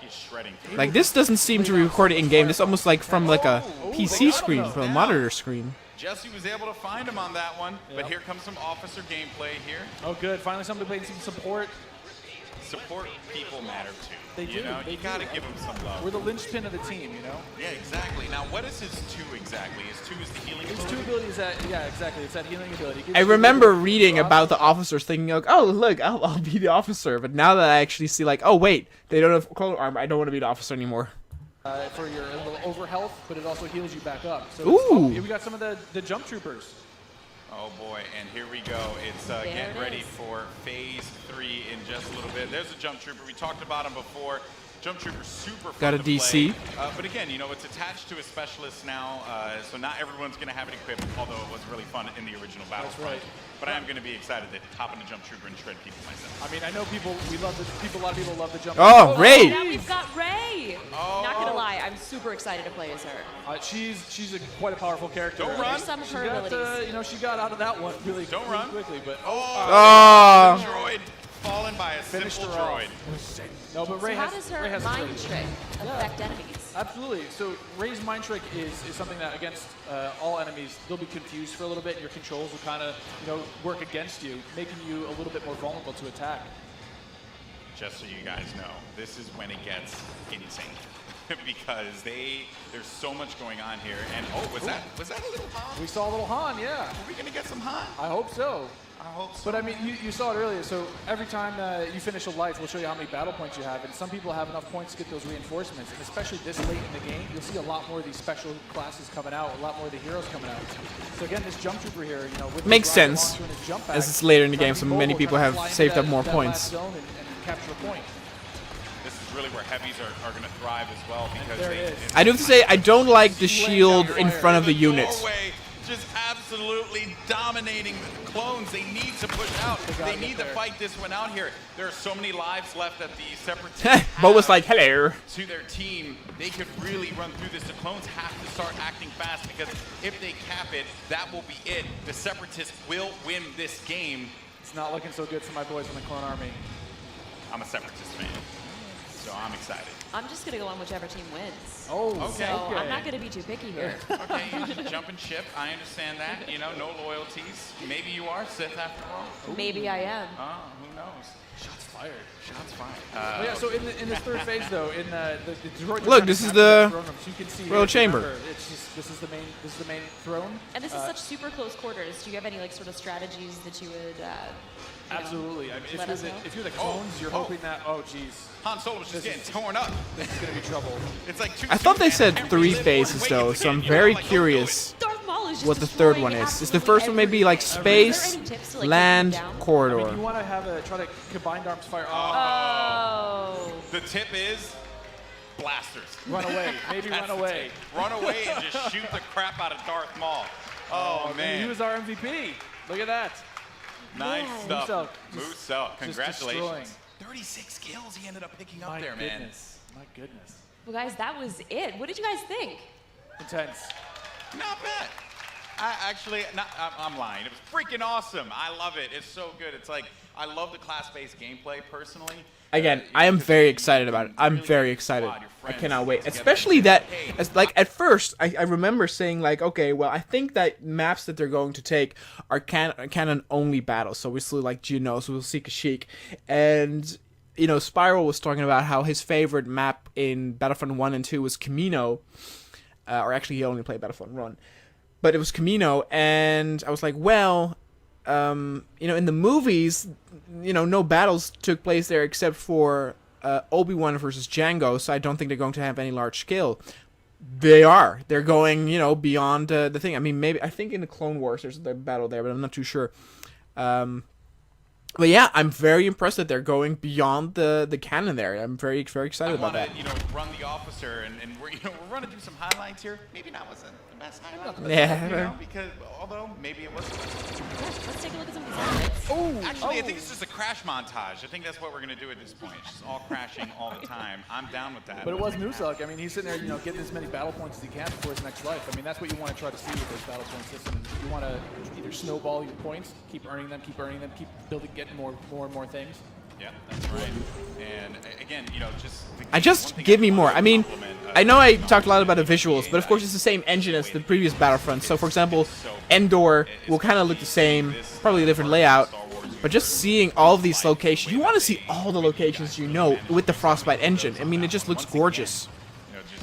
He's shredding. Like, this doesn't seem to be recorded in-game. This is almost like from like a PC screen, from a monitor screen. Jesse was able to find him on that one, but here comes some officer gameplay here. Oh, good. Finally, somebody playing some support. Support people matter too. They you do. know, They you gotta do. give them some love. We're the linchpin of the team, you know? Yeah, exactly. Now, what is his 2 exactly? His 2 is the healing His ability? 2 abilities yeah, exactly. It's that healing ability. I remember reading about the officers thinking, like, oh, look, I'll be the officer. But now that I actually see, like, oh, wait, they don't have clone armor, I don't want to be the officer anymore. For your little over health, but it also heals you back up. So Ooh. Here we got some of the jump troopers. Oh boy, and here we go. It's getting ready for phase 3 in just a little bit. There's a jump trooper. We talked about him before. Jump Trooper super fun Got a to DC. play. But again, you know, it's attached to a specialist now, so not everyone's going to have it equipped, although it was really fun in the original Battlefront. right. But I am going to be excited to hop in the Jump Trooper and shred people myself. I mean, I know a lot of people love the Jump Oh, Trooper. Ray! Now we've got Ray. Not gonna lie, I'm super excited to play as her. She's quite a powerful character. Don't run. Some of She her got, abilities. you know, she got out of that one really quickly, but Oh. Droid fallen by a Finished simple her off. droid. No, but So Ray how has, does Ray her has mind abilities. trick affect enemies? Absolutely. So Ray's mind trick is something that against all enemies, they'll be confused for a little bit, and your controls will kind of, you know, work against you, making you a little bit more vulnerable to attack. Just so you guys know, this is when it gets insane. Because there's so much going on here. And was that a little Han? We saw a little Han, yeah. Are we gonna get some Han? I hope so. I hope so. But I mean, you saw it earlier. So every time you finish a life, we'll show you how many battle points you have. And some people have enough points to get those reinforcements. And especially this late in the game, you'll see a lot more of these special classes coming out, a lot more of the heroes coming out. So again, this Jump Trooper here, you know, with his Makes rocket sense, launcher and his jump as pack, it's later in the trying game, to so be many mobile, people trying to have fly saved into up more that points. last zone and capture a point. This is really where heavies are going to thrive as well because there it is. I do have to say, I don't like the shield in front of the units. Doorway, just absolutely dominating the clones. They need to push out. They need to fight this one out here. There are so many lives left that the Separatists Bo was like, hello. to their team. They could really run through this. The clones have to start acting fast because if they cap it, that will be it. The Separatists will win this game. It's not looking so good for my boys in the Clone Army. I'm a Separatist fan, so I'm excited. I'm just gonna go on whichever team wins. Oh, okay. So I'm not gonna be too picky here. Okay, you just jump and ship. I understand that. You know, no loyalties. Maybe you are Sith after all. Maybe I am. Oh, who knows? Shots fired. Shots fired. Well, yeah, so in this third phase, though, in the droid. Look, this is the throne room, so you can see royal here, chamber. remember, it's just, this is the main throne. And this is such super close quarters. Do you have any like sort of strategies that you would? Absolutely. I mean, let us know? if you're the clones, you're hoping that. Oh, jeez. Han Solo was just getting torn up. This is gonna be trouble. It's like two I thought they said Superman 3 every phases way though, you so I'm can. very Like, don't do curious Darth Maul is just what the third one destroying is. Is the absolutely first one maybe like everything. Is there space, any tips to, like, land, keep them down? I corridor? mean, you want to try to combine arms fire. Oh. The tip is blasters. Run away. Maybe That's run the away. tip. Run away and just shoot the crap out of Darth Maul. Oh, man. He was our MVP. Look at that. Nice Yeah. stuff. Moose Moose out. just destroying. Congratulations. 36 kills he ended up picking up there, man. Goodness. My goodness. Well, guys, that was it. What did you guys think? Intense. Not bad. I'm lying. It was freaking awesome. I love it. It's so good. It's like, I love the class-based gameplay personally. Again, I am very excited about it. I'm very excited. I cannot wait. Especially that, like, at first, I remember saying, like, okay, well, I think that maps that they're going to take are canon-only battles. So we're still, like, Geonos, we'll see Kashyyyk. And, you know, Spiral was talking about how his favorite map in Battlefront 1 and 2 was Camino. Or actually, he only played Battlefront 1. But it was Camino, and I was like, well, you know, in the movies, you know, no battles took place there except for Obi-Wan versus Jango, so I don't think they're going to have any large scale. They are. They're going, you know, beyond the thing. I mean, maybe, I think in the Clone Wars there's a battle there, but I'm not too sure. But yeah, I'm very impressed that they're going beyond the canon there. I'm very, very excited about that. You know, run the officer, and we're running through some highlights here. Maybe that wasn't the best highlight. Yeah. You know, because although maybe it was. Let's take a look at some of these highlights. Actually, I think it's just a crash montage. I think that's what we're gonna do at this point. It's just all crashing all the time. I'm down with that. But it was Nuzlocke. I mean, he's sitting there, you know, getting as many battle points as he can before his next life. I mean, that's what you want to try to see with this battle point system. You want to either snowball your points, keep earning them, keep building, getting more and more things. Yeah, that's right. And again, you know, just give me more. I mean, I know I talked a lot about the visuals, but of course it's the same engine as the previous Battlefront. So, for example, Endor will kind of look the same, probably a different layout. But just seeing all of these locations, you want to see all the locations you know with the Frostbite engine. I mean, it just looks gorgeous.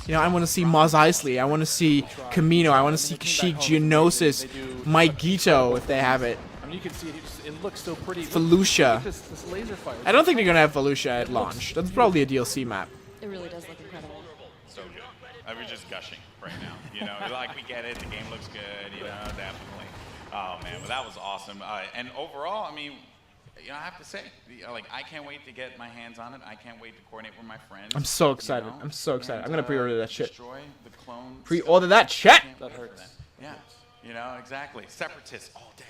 You know, I want to see Mos Eisley, I want to see Camino, I want to see Kashyyyk, Geonosis, Maigito if they have it. I mean, you can see it looks so pretty. Felucia. Look at this laser fire. I don't think they're going to have Felucia at launch. That's probably a DLC map. It really does look incredible. So good. I was just gushing right now. You know, like we get it. The game looks good. You know, definitely. Oh man, well that was awesome. And overall, I mean, you know, I have to say, like, I can't wait to get my hands on it. I can't wait to coordinate with my friends. I'm so excited. You know, I'm so excited. and, I'm gonna pre-order that shit. Destroy the clone. Pre-order that shit. That hurts. Yeah, you know, exactly. Separatists all day.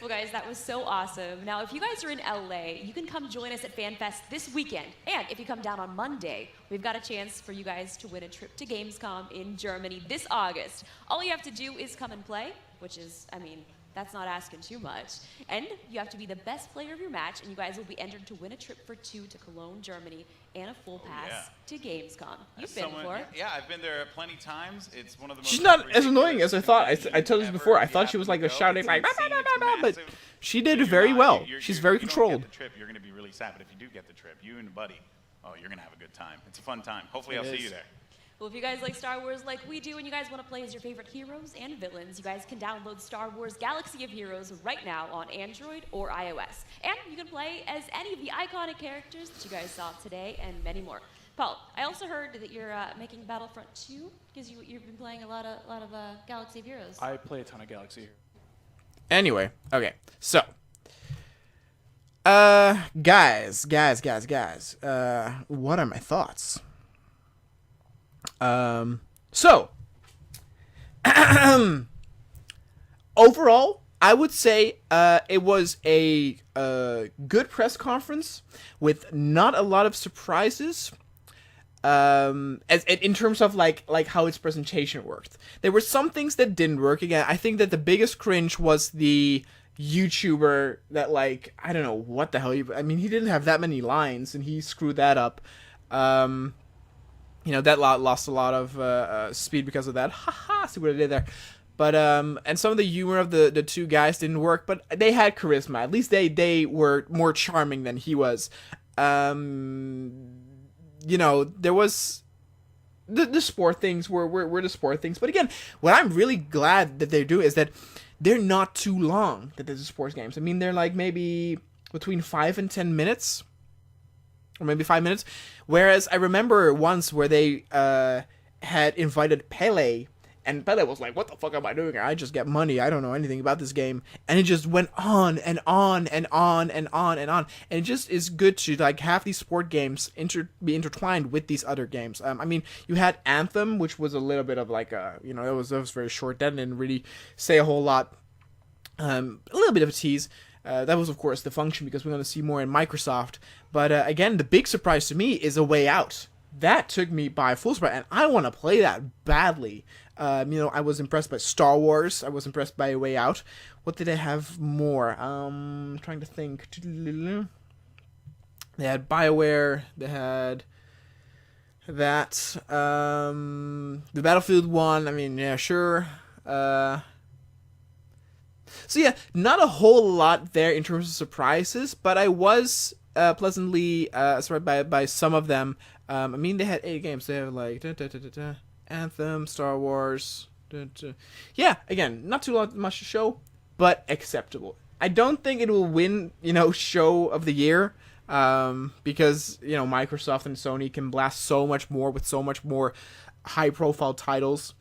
Well, guys, that was so awesome. Now, if you guys are in LA, you can come join us at FanFest this weekend. And if you come down on Monday, we've got a chance for you guys to win a trip to Gamescom in Germany this August. All you have to do is come and play, which is, I mean, that's not asking too much. And you have to be the best player of your match, and you guys will be entered to win a trip for 2 to Cologne, Germany, and a full pass to Gamescom. You've been before. Yeah, I've been there plenty times. It's one of the most. She's not as annoying as I thought. I told you before. I thought she was like a shouting like, bah, bah, bah, bah, bah, but she did very well. She's very controlled. If you don't get the trip, you're going to be really sad. But if you do get the trip, you and a buddy, oh, you're going to have a good time. It's a fun time. Hopefully, I'll see you there. Well, if you guys like Star Wars like we do and you guys want to play as your favorite heroes and villains, you guys can download Star Wars Galaxy of Heroes right now on Android or iOS. And you can play as any of the iconic characters that you guys saw today and many more. Paul, I also heard that you're making Battlefront 2 because you've been playing a lot of Galaxy of Heroes. I play a ton of Galaxy Heroes. Anyway, okay, so. Guys. What are my thoughts? So, overall, I would say it was a good press conference with not a lot of surprises. As in terms of like how its presentation worked, there were some things that didn't work. Again, I think that the biggest cringe was the YouTuber that, like, I don't know what the hell. I mean, he didn't have that many lines, and he screwed that up. You know, that lost a lot of speed because of that. Haha, see what I did there. But, and some of the humor of the two guys didn't work, but they had charisma. At least they were more charming than he was. You know, there was... The sport things were the sport things. But again, what I'm really glad that they do is that they're not too long, that there's sports games. I mean, they're like maybe between 5 and 10 minutes. Or maybe 5 minutes. Whereas I remember once where they had invited Pele, and Pele was like, what the fuck am I doing here? I just get money. I don't know anything about this game. And it just went on and on and on and on and on. And it just is good to like have these sport games be intertwined with these other games. I mean, you had Anthem, which was a little bit of like a, you know, it was very short. That didn't really say a whole lot. A little bit of a tease. That was, of course, the function because we're going to see more in Microsoft. But again, the big surprise to me is A Way Out. That took me by full surprise, and I want to play that badly. You know, I was impressed by Star Wars. I was impressed by A Way Out. What did they have more? I'm trying to think. They had Bioware. They had that. The Battlefield one. I mean, yeah, sure. So yeah, not a whole lot there in terms of surprises, but I was pleasantly surprised by some of them. I mean, they had 8 games. They have like Anthem, Star Wars. Yeah, again, not too much to show, but acceptable. I don't think it will win, you know, show of the year, because, you know, Microsoft and Sony can blast so much more with so much more high-profile titles.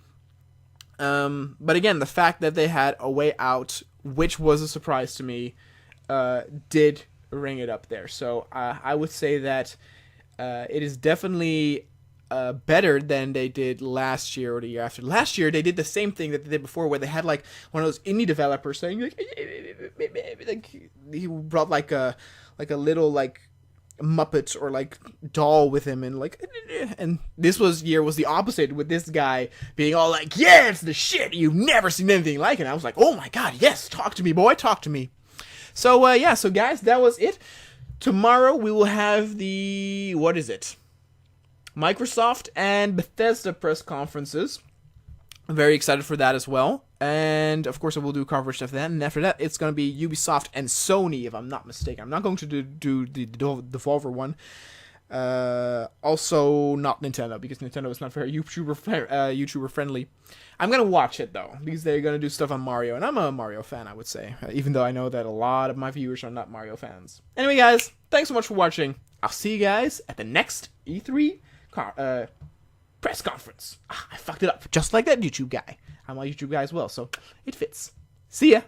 But again, the fact that they had A Way Out, which was a surprise to me, did ring it up there. So I would say that it is definitely better than they did last year or the year after. Last year, they did the same thing that they did before, where they had like one of those indie developers saying like he brought like a little like Muppet or like doll with him, and like, and this year was the opposite, with this guy being all like, yeah, it's the shit, you've never seen anything like it. And I was like, oh my god, yes, talk to me, boy, talk to me. So yeah, so guys, that was it. Tomorrow we will have the, what is it, Microsoft and Bethesda press conferences. I'm very excited for that as well. And, of course, I will do coverage of that. And after that, it's going to be Ubisoft and Sony, if I'm not mistaken. I'm not going to do the Devolver one. Also, not Nintendo, because Nintendo is not very YouTuber friendly. I'm going to watch it, though, because they're going to do stuff on Mario. And I'm a Mario fan, I would say. Even though I know that a lot of my viewers are not Mario fans. Anyway, guys, thanks so much for watching. I'll see you guys at the next E3 press conference. I fucked it up, just like that YouTube guy. I'm a YouTube guy as well, so it fits. See ya!